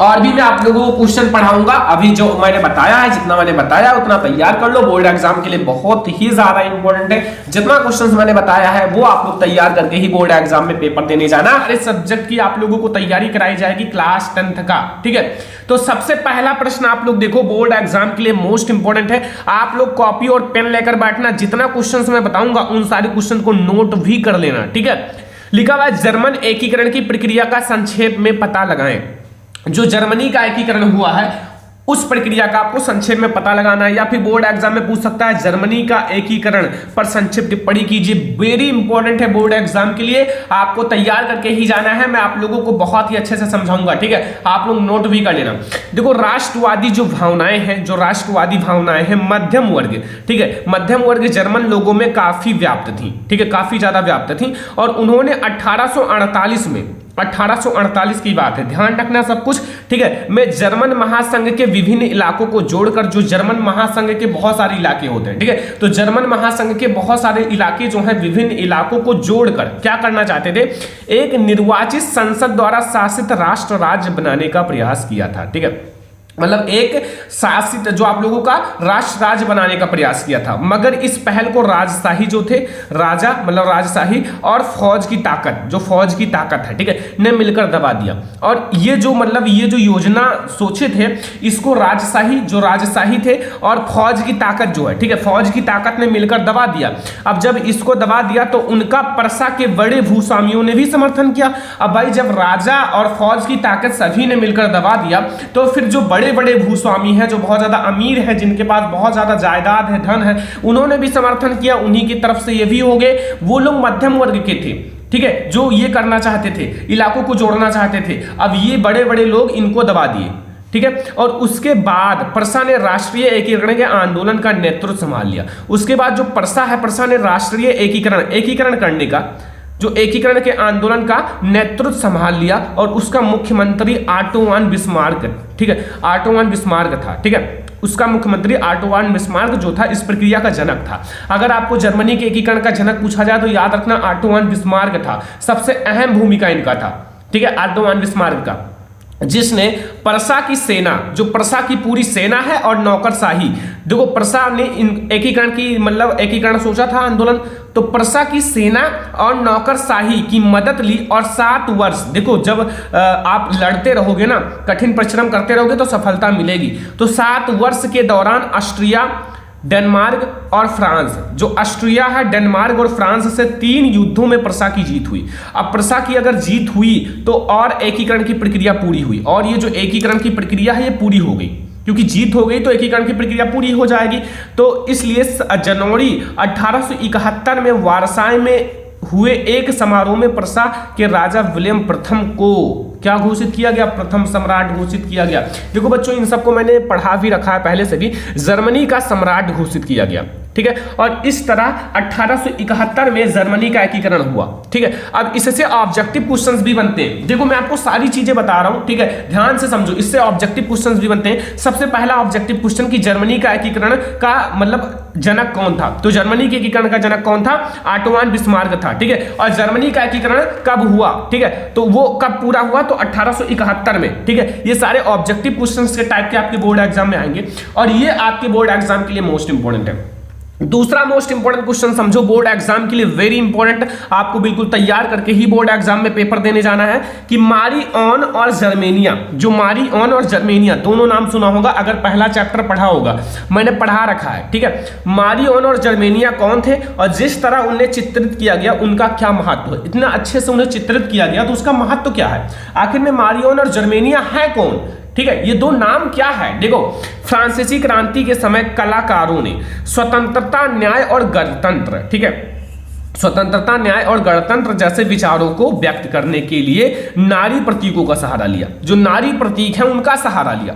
और भी मैं आप लोगों को क्वेश्चन पढ़ाऊंगा। अभी जो मैंने बताया है, जितना मैंने बताया उतना तैयार कर लो, बोर्ड एग्जाम के लिए बहुत ही ज्यादा इंपॉर्टेंट है। जितना क्वेश्चंस मैंने बताया है वो आप लोग तैयार करके ही बोर्ड एग्जाम में पेपर देने जाना। इस सब्जेक्ट की आप लोगों को तैयारी कराई जाएगी क्लास 10th का, ठीक है। तो सबसे पहला प्रश्न आप लोग देखो, बोर्ड एग्जाम के लिए मोस्ट इंपॉर्टेंट है। आप लोग कॉपी और पेन लेकर बैठना, जितना क्वेश्चन मैं बताऊंगा उन सारे क्वेश्चन को नोट भी कर लेना, ठीक है। लिखा हुआ है जर्मन एकीकरण की प्रक्रिया का संक्षेप में पता लगाएं। जो जर्मनी का एकीकरण हुआ है उस प्रक्रिया का आपको संक्षेप में पता लगाना है, या फिर बोर्ड एग्जाम में पूछ सकता है जर्मनी का एकीकरण पर संक्षिप्त टिप्पणी कीजिए। वेरी इंपॉर्टेंट है बोर्ड एग्जाम के लिए, आपको तैयार करके ही जाना है। मैं आप लोगों को बहुत ही अच्छे से समझाऊंगा, ठीक है, आप लोग नोट भी कर लेना। देखो राष्ट्रवादी जो भावनाएं हैं, जो राष्ट्रवादी भावनाएं हैं मध्यम वर्ग, ठीक है, मध्यम वर्ग जर्मन लोगों में काफी व्याप्त थी, ठीक है, काफी ज्यादा व्याप्त थी। और उन्होंने 1848 की बात है, ध्यान रखना सब कुछ, ठीक है, मैं जर्मन महासंघ के विभिन्न इलाकों को जोड़कर, जो जर्मन महासंघ के बहुत सारे इलाके होते हैं, ठीक है, तो जर्मन महासंघ के बहुत सारे इलाके जो हैं विभिन्न इलाकों को जोड़कर क्या करना चाहते थे? एक निर्वाचित संसद द्वारा शासित राष्ट्र राज्य बनाने का प्रयास किया था, ठीक है, मतलब एक शासित जो आप लोगों का राष्ट्र राज्य बनाने का प्रयास किया था। मगर इस पहल को राजशाही जो थे, राजा मतलब राजशाही और फौज की ताकत, जो फौज की ताकत है, ठीक है, ने मिलकर दबा दिया। और ये जो मतलब ये जो योजना सोचे थे, इसको राजशाही, जो राजशाही थे और फौज की ताकत जो है, ठीक है, फौज की ताकत ने मिलकर दबा दिया। अब जब इसको दबा दिया तो उनका परसा के बड़े भूस्वामियों ने भी समर्थन किया। अब भाई जब राजा और फौज की ताकत सभी ने मिलकर दबा दिया, तो फिर जो बड़े बड़े भूस्वामी हैं, जो बहुत ज्यादा अमीर हैं, जिनके पास बहुत ज्यादा जायदाद है, धन है, उन्होंने भी समर्थन किया। उन्हीं की तरफ से ये भी हो गए। वो लोग मध्यम वर्ग के थे, ठीक है, जो ये करना चाहते थे, इलाकों को जोड़ना चाहते थे। अब ये बड़े बड़े लोग इनको दबा दिए, ठीक है। और उसके बाद परसा ने राष्ट्रीय एकीकरण के आंदोलन का नेतृत्व संभाल लिया। उसके बाद जो परसा है, परसा ने राष्ट्रीय एकीकरण करने का, जो एकीकरण के आंदोलन का नेतृत्व संभाल लिया। और उसका मुख्यमंत्री ऑटो वन बिस्मार्क, ठीक है, ऑटो वन बिस्मार्क था, ठीक है, उसका मुख्यमंत्री ऑटो वन बिस्मार्क जो था इस प्रक्रिया का जनक था। अगर आपको जर्मनी के एकीकरण का जनक पूछा जाए तो याद रखना ऑटो वन बिस्मार्क था। सबसे अहम भूमिका इनका था, ठीक है, ऑटो वन बिस्मार्क का, जिसने परसा की सेना, जो परसा की पूरी सेना है और नौकरशाही, देखो परसा ने एकीकरण की मतलब एकीकरण सोचा था आंदोलन, तो परसा की सेना और नौकरशाही की मदद ली। और 7 वर्ष, देखो जब आप लड़ते रहोगे ना, कठिन परिश्रम करते रहोगे तो सफलता मिलेगी। तो 7 वर्ष के दौरान ऑस्ट्रिया डेनमार्क और फ्रांस, जो ऑस्ट्रिया है, डेनमार्क और फ्रांस से 3 युद्धों में प्रसा की जीत हुई। अब प्रसा की अगर जीत हुई तो और एकीकरण की प्रक्रिया पूरी हुई, और ये जो एकीकरण की प्रक्रिया है ये पूरी हो गई, क्योंकि जीत हो गई तो एकीकरण की प्रक्रिया पूरी हो जाएगी। तो इसलिए जनवरी 1871 में वारसाई में हुए एक समारोह में प्रसा के राजा विलियम प्रथम को क्या घोषित किया गया? प्रथम सम्राट घोषित किया गया। देखो बच्चों, इन सबको मैंने पढ़ा भी रखा है पहले से भी। जर्मनी का सम्राट घोषित किया गया, ठीक है। और इस तरह 1871 में जर्मनी का एकीकरण हुआ, ठीक है। अब इससे ऑब्जेक्टिव क्वेश्चंस भी बनते हैं। देखो मैं आपको सारी चीजें बता रहा हूं, ठीक है, ध्यान से समझो। इससे ऑब्जेक्टिव क्वेश्चंस भी बनते हैं। सबसे पहला ऑब्जेक्टिव क्वेश्चन कि जर्मनी का एकीकरण का मतलब जनक कौन था? तो जर्मनी के एकीकरण का जनक कौन था? ऑटोमान बिस्मार्क था, ठीक है। और जर्मनी का एकीकरण कब हुआ, ठीक है, तो वो कब पूरा हुआ? तो 1871 में, ठीक है। ये सारे ऑब्जेक्टिव क्वेश्चंस के टाइप के आपके बोर्ड एग्जाम में आएंगे, और ये आपके बोर्ड एग्जाम के लिए मोस्ट इंपोर्टेंट है। दूसरा मोस्ट इंपोर्टेंट क्वेश्चन समझो, बोर्ड एग्जाम के लिए वेरी इंपोर्टेंट, आपको बिल्कुल तैयार करके ही बोर्ड एग्जाम में पेपर देने जाना है, कि मारी-ऑन और जर्मेनिया। जो मारी-ऑन और जर्मेनिया दोनों नाम सुना होगा अगर पहला चैप्टर पढ़ा होगा, मैंने पढ़ा रखा है, ठीक है। मारी-ऑन और जर्मेनिया कौन थे और जिस तरह उन्हें चित्रित किया गया उनका क्या महत्व है? इतना अच्छे से उन्हें चित्रित किया गया तो उसका महत्व क्या है? आखिर में मारी-ऑन और जर्मेनिया है कौन, ठीक है, ये दो नाम क्या है? देखो, फ्रांसीसी क्रांति के समय कलाकारों ने स्वतंत्रता, न्याय और गणतंत्र, ठीक है, स्वतंत्रता, न्याय और गणतंत्र जैसे विचारों को व्यक्त करने के लिए नारी प्रतीकों का सहारा लिया। जो नारी प्रतीक है उनका सहारा लिया।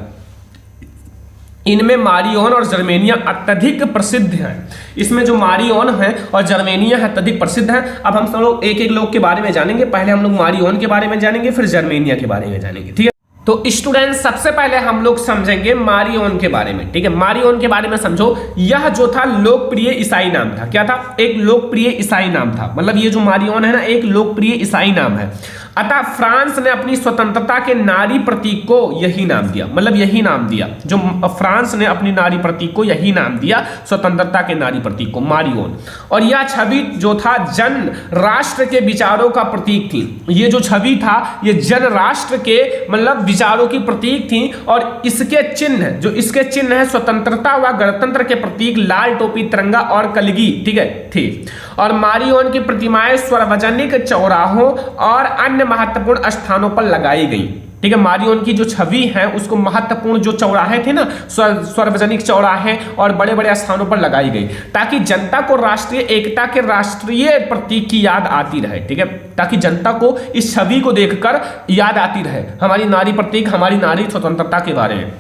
इनमें मारी-ऑन और जर्मेनिया अत्यधिक प्रसिद्ध हैं। इसमें जो मारी-ऑन है और जर्मेनिया है अत्यधिक प्रसिद्ध है। अब हम सब लोग एक एक लोग के बारे में जानेंगे। पहले हम लोग मारी-ऑन के बारे में जानेंगे, फिर जर्मेनिया के बारे में जानेंगे, ठीक है। तो स्टूडेंट्स, सबसे पहले हम लोग समझेंगे मारी-ऑन के बारे में, ठीक है। मारी-ऑन के बारे में समझो। यह जो था लोकप्रिय ईसाई नाम था। क्या था? एक लोकप्रिय ईसाई नाम था। मतलब ये जो मारी-ऑन है ना, एक लोकप्रिय ईसाई नाम है। अतः फ्रांस ने अपनी स्वतंत्रता के नारी प्रतीक को यही नाम दिया। मतलब यही नाम दिया, जो फ्रांस ने अपनी नारी प्रतीक को यही नाम दिया, स्वतंत्रता के नारी प्रतीक को, मारी-ऑन। और यह छवि जो था जन राष्ट्र के विचारों का प्रतीक थी। ये जो छवि था ये जन राष्ट्र के मतलब विचारों की प्रतीक थी। और इसके चिन्ह, जो इसके चिन्ह है, स्वतंत्रता व गणतंत्र के प्रतीक लाल टोपी, तिरंगा और कलगी, ठीक है, थी। और मारी-ऑन की प्रतिमाएं सार्वजनिक चौराहों और अन्य महत्वपूर्ण स्थानों पर लगाई गई, ठीक है। मारी-ऑन की जो छवि है उसको महत्वपूर्ण जो चौराहे थे ना, सार्वजनिक चौराहे और बड़े बड़े स्थानों पर लगाई गई, ताकि जनता को राष्ट्रीय एकता के राष्ट्रीय प्रतीक की याद आती रहे, ठीक है। ताकि जनता को इस छवि को देखकर याद आती रहे हमारी नारी प्रतीक, हमारी नारी स्वतंत्रता के बारे में,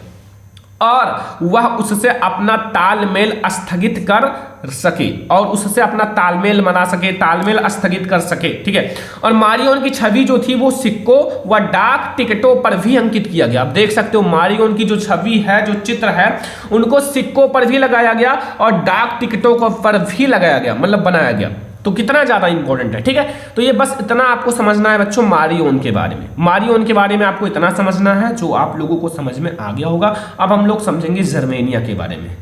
और वह उससे अपना तालमेल स्थगित कर सके, और उससे अपना तालमेल बना सके, तालमेल स्थगित कर सके, ठीक है। और मारी-ऑन की छवि जो थी वो सिक्कों व डाक टिकटों पर भी अंकित किया गया। आप देख सकते हो मारी-ऑन की जो छवि है, जो चित्र है, उनको सिक्कों पर भी लगाया गया और डाक टिकटों पर भी लगाया गया, मतलब बनाया गया। तो कितना ज्यादा इंपॉर्टेंट है, ठीक है। तो ये बस इतना आपको समझना है बच्चों मारी-ऑन के बारे में। मारी-ऑन के बारे में आपको इतना समझना है जो आप लोगों को समझ में आ गया होगा। अब हम लोग समझेंगे जर्मेनिया के बारे में।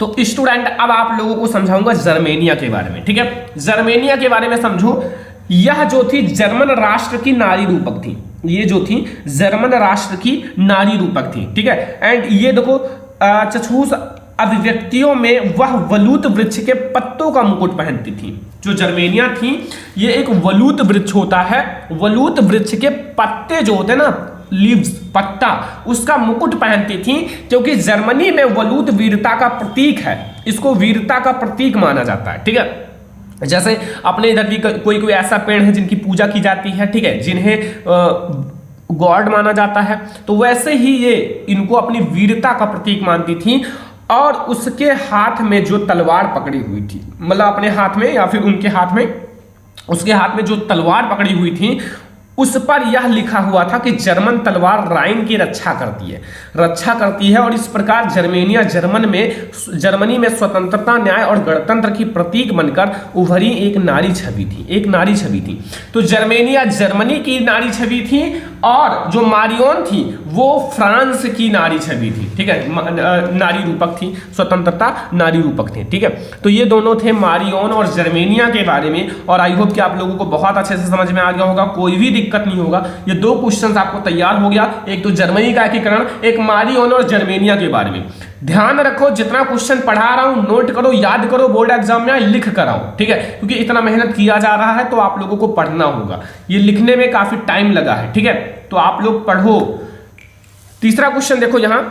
तो स्टूडेंट, अब आप लोगों को समझाऊंगा जर्मेनिया के बारे में, ठीक है। जर्मेनिया के बारे में समझो। यह जो थी जर्मन राष्ट्र की नारी रूपक थी। ये जो थी जर्मन राष्ट्र की नारी रूपक थी, ठीक है। एंड ये देखो, चछूस अभिव्यक्तियों में वह वलूत वृक्ष के पत्तों का मुकुट पहनती थी। जो जर्मेनिया थी ये एक वलूत वृक्ष होता है, वलूत वृक्ष के पत्ते जो होते हैं ना, लीव्स, पत्ता, उसका मुकुट पहनती थी, क्योंकि जर्मनी में वलूत वीरता का प्रतीक है। इसको वीरता का प्रतीक माना जाता है, ठीक है। जैसे अपने इधर भी कोई कोई ऐसा पेड़ है जिनकी पूजा की जाती है, ठीक है, जिन्हें गॉड माना जाता है, तो वैसे ही ये इनको अपनी वीरता का प्रतीक मानती थी। और उसके हाथ में जो तलवार पकड़ी हुई थी, मतलब अपने हाथ में या फिर उनके हाथ में, उसके हाथ में जो तलवार पकड़ी हुई थी उस पर यह लिखा हुआ था कि जर्मन तलवार राइन की रक्षा करती है। और इस प्रकार जर्मनी में स्वतंत्रता, न्याय और गणतंत्र की प्रतीक बनकर उभरी एक नारी छवि थी। तो जर्मेनिया जर्मनी की नारी छवि थी, और जो मारी-ऑन थी वो फ्रांस की नारी छवि थी, ठीक है, नारी रूपक थी, स्वतंत्रता नारी रूपक थी, ठीक है। तो ये दोनों थे मारी-ऑन और जर्मेनिया के बारे में। और आई होप कि आप लोगों को बहुत अच्छे से समझ में आ गया होगा, कोई भी दिक्कत नहीं होगा। ये दो क्वेश्चंस आपको तैयार हो गया, एक तो जर्मनी का एकीकरण, एक मारी-ऑन और जर्मेनिया के बारे में। ध्यान रखो, जितना क्वेश्चन पढ़ा रहा हूं नोट करो, याद करो, बोर्ड एग्जाम में लिख कर आओ, ठीक है, क्योंकि इतना मेहनत किया जा रहा है तो आप लोगों को पढ़ना होगा। ये लिखने में काफी टाइम लगा है, ठीक है, तो आप लोग पढ़ो। तीसरा क्वेश्चन देखो यहां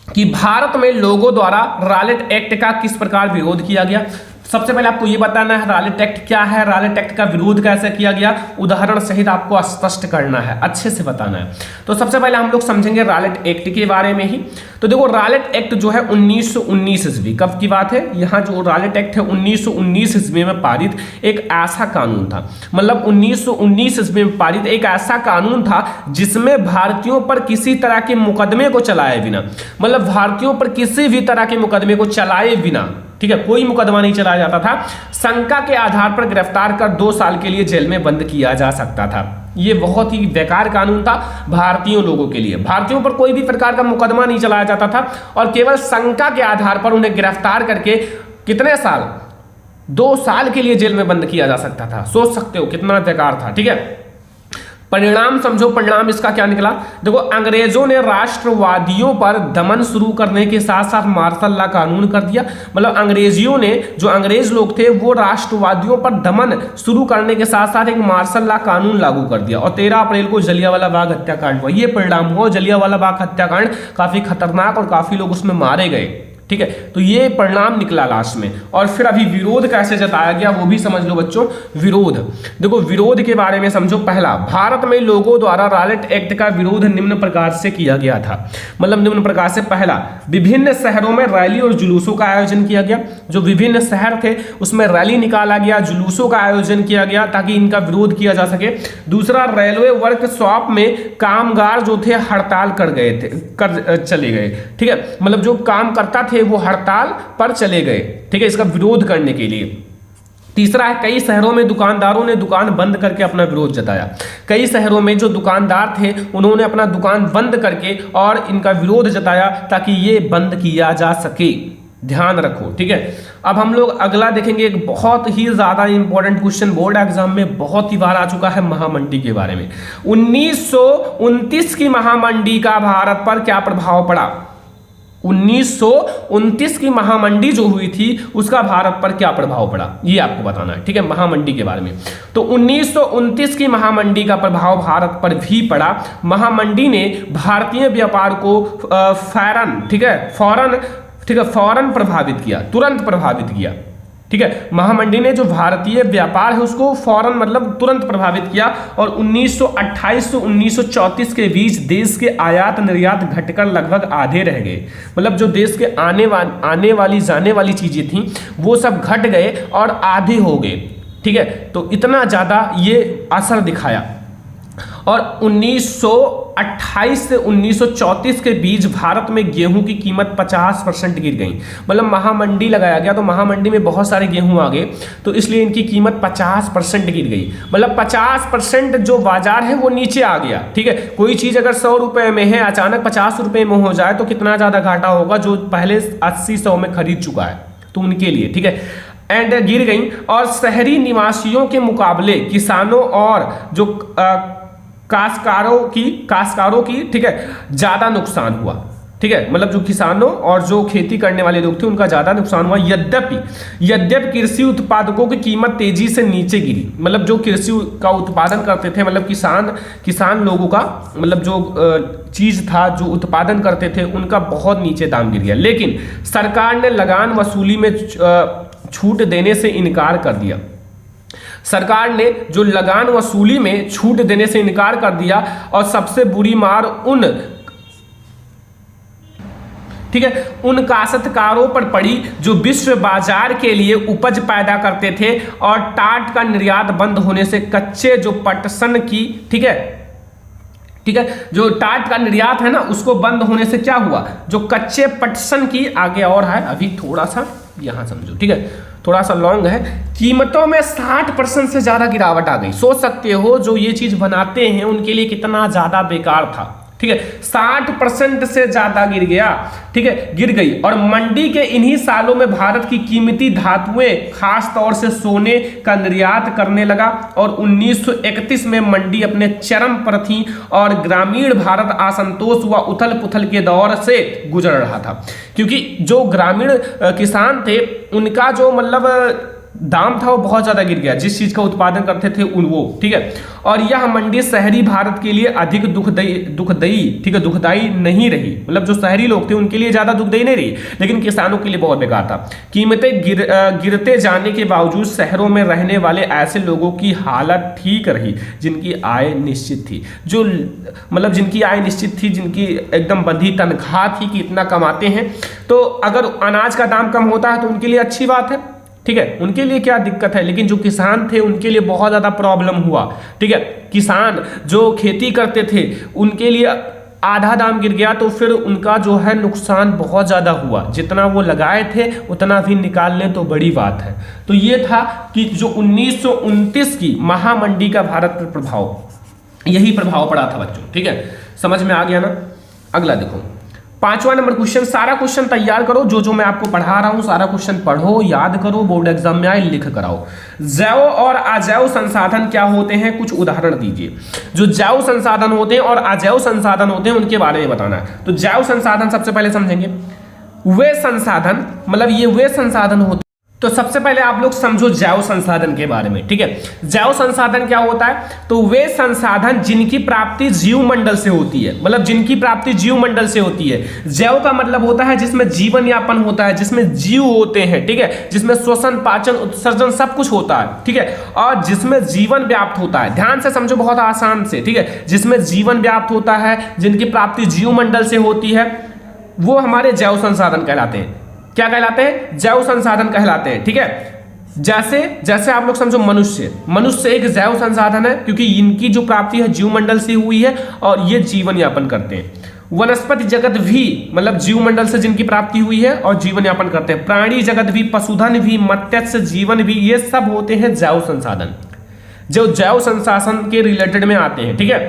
कि भारत में लोगों द्वारा रॉलेट एक्ट का किस प्रकार विरोध किया गया। सबसे पहले आपको यह बताना है रॉलेट एक्ट क्या है, रॉलेट एक्ट का विरोध कैसे किया गया, उदाहरण सहित आपको स्पष्ट करना है, अच्छे से बताना है। तो सबसे पहले हम लोग समझेंगे रॉलेट एक्ट के बारे में ही। तो देखो रॉलेट एक्ट जो है 1919 ईस्वी, कब की बात है, यहाँ जो रॉलेट एक्ट है 1919 ईस्वी में पारित एक ऐसा कानून था, मतलब 1919 ईस्वी में पारित एक ऐसा कानून था जिसमें भारतीयों पर किसी तरह के मुकदमे को चलाए बिना, मतलब भारतीयों पर किसी भी तरह के मुकदमे को चलाए बिना, ठीक है, कोई मुकदमा नहीं चलाया जाता था, शंका के आधार पर गिरफ्तार कर 2 साल के लिए जेल में बंद किया जा सकता था। ये बहुत ही बेकार कानून था भारतीयों लोगों के लिए। भारतीयों पर कोई भी प्रकार का मुकदमा नहीं चलाया जाता था और केवल शंका के आधार पर उन्हें गिरफ्तार करके कितने साल, 2 साल के लिए जेल में बंद किया जा सकता था। सोच सकते हो कितना बेकार था, ठीक है। परिणाम समझो, परिणाम इसका क्या निकला, देखो अंग्रेजों ने राष्ट्रवादियों पर दमन शुरू करने के साथ साथ मार्शल लॉ कानून कर दिया, मतलब अंग्रेजियों ने, जो अंग्रेज लोग थे वो राष्ट्रवादियों पर दमन शुरू करने के साथ साथ एक मार्शल लॉ कानून लागू कर दिया और 13 अप्रैल को जलियांवाला बाग हत्याकांड हुआ। ये परिणाम हुआ, जलियांवाला बाग हत्याकांड काफी खतरनाक और काफी लोग उसमें मारे गए, ठीक है, तो ये परिणाम निकला लास्ट में। और फिर अभी विरोध कैसे जताया गया वो भी समझ लो बच्चों। विरोध देखो, विरोध के बारे में समझो। पहला, भारत में लोगों द्वारा रॉलेट एक्ट का विरोध निम्न प्रकार से किया गया था, मतलब निम्न प्रकार से, पहला, विभिन्न शहरों में रैली और जुलूसों का आयोजन किया गया, जो विभिन्न शहर थे उसमें रैली निकाला गया, जुलूसों का आयोजन किया गया ताकि इनका विरोध किया जा सके। दूसरा, रेलवे वर्कशॉप में कामगार जो थे हड़ताल कर चले गए, ठीक है, मतलब जो काम करता थे वो हड़ताल पर चले गए, ठीक है, इसका विरोध करने के लिए। तीसरा है, कई शहरों में दुकानदारों ने दुकान बंद करके अपना विरोध जताया। कई शहरों में जो दुकानदार थे उन्होंने अपना दुकान बंद करके और इनका विरोध जताया ताकि ये बंद किया जा सके। ध्यान रखो, ठीक है। अब हम लोग अगला देखेंगे, एक बहुत ही ज्यादा इंपॉर्टेंट क्वेश्चन बोर्ड एग्जाम में बहुत ही बार आ चुका है, महामंडी के बारे में। 1929 की महामंडी का भारत पर क्या प्रभाव पड़ा। 1929 की महामंडी जो हुई थी उसका भारत पर क्या प्रभाव पड़ा, ये आपको बताना है, ठीक है, महामंडी के बारे में। तो 1929 की महामंडी का प्रभाव भारत पर भी पड़ा। महामंडी ने भारतीय व्यापार को फौरन प्रभावित किया, तुरंत प्रभावित किया, ठीक है। महामंडी ने जो भारतीय व्यापार है उसको फौरन मतलब तुरंत प्रभावित किया और 1928 से 1934 के बीच देश के आयात निर्यात घटकर लगभग आधे रह गए, मतलब जो देश के आने वाली जाने वाली चीजें थी वो सब घट गए और आधे हो गए, ठीक है, तो इतना ज्यादा ये असर दिखाया। और 1928 से 1934 के बीच भारत में गेहूं की कीमत 50% गिर गई, मतलब महामंडी लगाया गया तो महामंडी में बहुत सारे गेहूं आ गए तो इसलिए इनकी कीमत 50% गिर गई, मतलब 50% जो बाजार है वो नीचे आ गया, ठीक है। कोई चीज अगर 100 रुपए में है अचानक 50 रुपए में हो जाए तो कितना ज्यादा घाटा होगा, जो पहले 80-100 में खरीद चुका है तो उनके लिए, ठीक है, एंड गिर गई। और शहरी निवासियों के मुकाबले किसानों और जो काश्तकारों की ठीक है ज्यादा नुकसान हुआ, ठीक है, मतलब जो किसानों और जो खेती करने वाले लोग थे उनका ज्यादा नुकसान हुआ। यद्यपि कृषि उत्पादकों की कीमत तेजी से नीचे गिरी, मतलब जो कृषि का उत्पादन करते थे, मतलब किसान लोगों का मतलब जो चीज था जो उत्पादन करते थे उनका बहुत नीचे दाम गिर गया। लेकिन सरकार ने लगान वसूली में छूट देने से इनकार कर दिया। सरकार ने जो लगान वसूली में छूट देने से इनकार कर दिया और सबसे बुरी मार उन काश्तकारों पर पड़ी जो विश्व बाजार के लिए उपज पैदा करते थे और टाट का निर्यात बंद होने से कच्चे जो पटसन की ठीक है जो टाट का निर्यात है ना उसको बंद होने से क्या हुआ, जो कच्चे पटसन की आगे और है अभी थोड़ा सा यहां समझो, ठीक है, थोड़ा सा लॉन्ग है, कीमतों में 60% से ज्यादा गिरावट आ गई। सोच सकते हो जो ये चीज बनाते हैं उनके लिए कितना ज्यादा बेकार था, ठीक है, 60% से ज्यादा गिर गया, ठीक है, गिर गई। और मंडी के इन्हीं सालों में भारत की कीमती धातुएं खास तौर से सोने का निर्यात करने लगा और 1931 में मंडी अपने चरम पर थी और ग्रामीण भारत असंतोष व उथल पुथल के दौर से गुजर रहा था, क्योंकि जो ग्रामीण किसान थे उनका जो मतलब दाम था वो बहुत ज्यादा गिर गया, जिस चीज का उत्पादन करते थे वो, ठीक है। और यह मंडी शहरी भारत के लिए अधिक दुखदाई, ठीक है, दुखदाई नहीं रही, मतलब जो शहरी लोग थे उनके लिए ज्यादा दुखदाई नहीं रही, लेकिन किसानों के लिए बहुत बेकार था। कीमतें गिरते जाने के बावजूद शहरों में रहने वाले ऐसे लोगों की हालत ठीक रही जिनकी आय निश्चित थी, जो मतलब जिनकी आय निश्चित थी, जिनकी एकदम बंधी तनख्वाह थी कि इतना कमाते हैं, तो अगर अनाज का दाम कम होता है तो उनके लिए अच्छी बात है, ठीक है, उनके लिए क्या दिक्कत है। लेकिन जो किसान थे उनके लिए बहुत ज्यादा प्रॉब्लम हुआ, ठीक है। किसान जो खेती करते थे उनके लिए आधा दाम गिर गया तो फिर उनका जो है नुकसान बहुत ज्यादा हुआ, जितना वो लगाए थे उतना भी निकाल लें तो बड़ी बात है। तो ये था कि जो 1929 की महामंडी का भारत पर प्रभाव, यही प्रभाव पड़ा था बच्चों, ठीक है, समझ में आ गया ना। अगला देखो 5वां नंबर क्वेश्चन, सारा क्वेश्चन तैयार करो, जो मैं आपको पढ़ा रहा हूं सारा क्वेश्चन पढ़ो, याद करो, बोर्ड एग्जाम में आए लिख कराओ। जैव और अजैव संसाधन क्या होते हैं, कुछ उदाहरण दीजिए। जो जैव संसाधन होते हैं और अजैव संसाधन होते हैं उनके बारे में बताना है। तो जैव संसाधन सबसे पहले समझेंगे, वे संसाधन मतलब ये वे संसाधन होते। तो सबसे पहले आप लोग समझो जैव संसाधन के बारे में, ठीक है। जैव संसाधन क्या होता है, तो वे संसाधन जिनकी प्राप्ति जीव मंडल से होती है, मतलब जिनकी प्राप्ति जीव मंडल से होती है। जैव का मतलब होता है जिसमें जीवन यापन होता है, जिसमें जीव होते हैं, ठीक है, जिसमें श्वसन पाचन उत्सर्जन सब कुछ होता है, ठीक है, और जिसमें जीवन व्याप्त होता है। ध्यान से समझो बहुत आसान से, ठीक है, जिसमें जीवन व्याप्त होता है, जिनकी प्राप्ति जीव मंडल से होती है, वो हमारे जैव संसाधन कहलाते हैं। क्या कहलाते हैं, जैव संसाधन कहलाते हैं, ठीक है। जैसे आप लोग समझो मनुष्य एक जैव संसाधन है, क्योंकि इनकी जो प्राप्ति है जीवमंडल से हुई है और ये जीवन यापन करते हैं। वनस्पति जगत भी मतलब जीवमंडल से जिनकी प्राप्ति हुई है और जीवन यापन करते हैं। प्राणी जगत भी, पशुधन भी, मत्स्य जीवन भी, ये सब होते हैं जैव संसाधन, जो जैव संसाधन के रिलेटेड में आते हैं, ठीक है।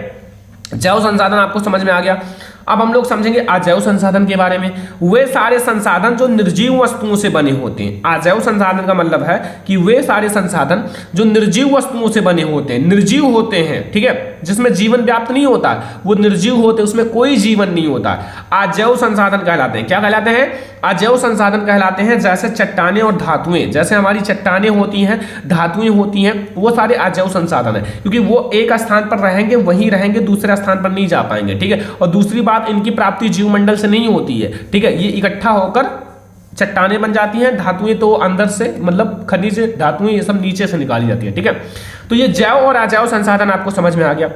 जैव संसाधन आपको समझ में आ गया। अब हम लोग समझेंगे अजैव संसाधन के बारे में। वे सारे संसाधन जो निर्जीव वस्तुओं से बने होते हैं। अजैव संसाधन का मतलब है कि वे सारे संसाधन जो निर्जीव वस्तुओं से बने होते हैं, निर्जीव होते हैं, ठीक है, जिसमें जीवन व्याप्त नहीं होता, वो निर्जीव होते, उसमें कोई जीवन नहीं होता, अजैव संसाधन कहलाते हैं। क्या कहलाते हैं, अजैव संसाधन कहलाते हैं। जैसे चट्टानें और धातुएं, जैसे हमारी चट्टानें होती हैं, धातुएं होती हैं, वो सारे अजैव संसाधन है, क्योंकि वो एक स्थान पर रहेंगे, वहीं रहेंगे, दूसरे स्थान पर नहीं जा पाएंगे, ठीक है। और दूसरी बात, इनकी प्राप्ति जीवमंडल से नहीं होती है, ठीक है, ये इकट्ठा होकर चट्टानें बन जाती हैं। धातुएं तो अंदर से मतलब खनिज धातुएं ये सब नीचे से निकाली जाती है, ठीक है। तो ये जैव और अजैव संसाधन आपको समझ में आ गया,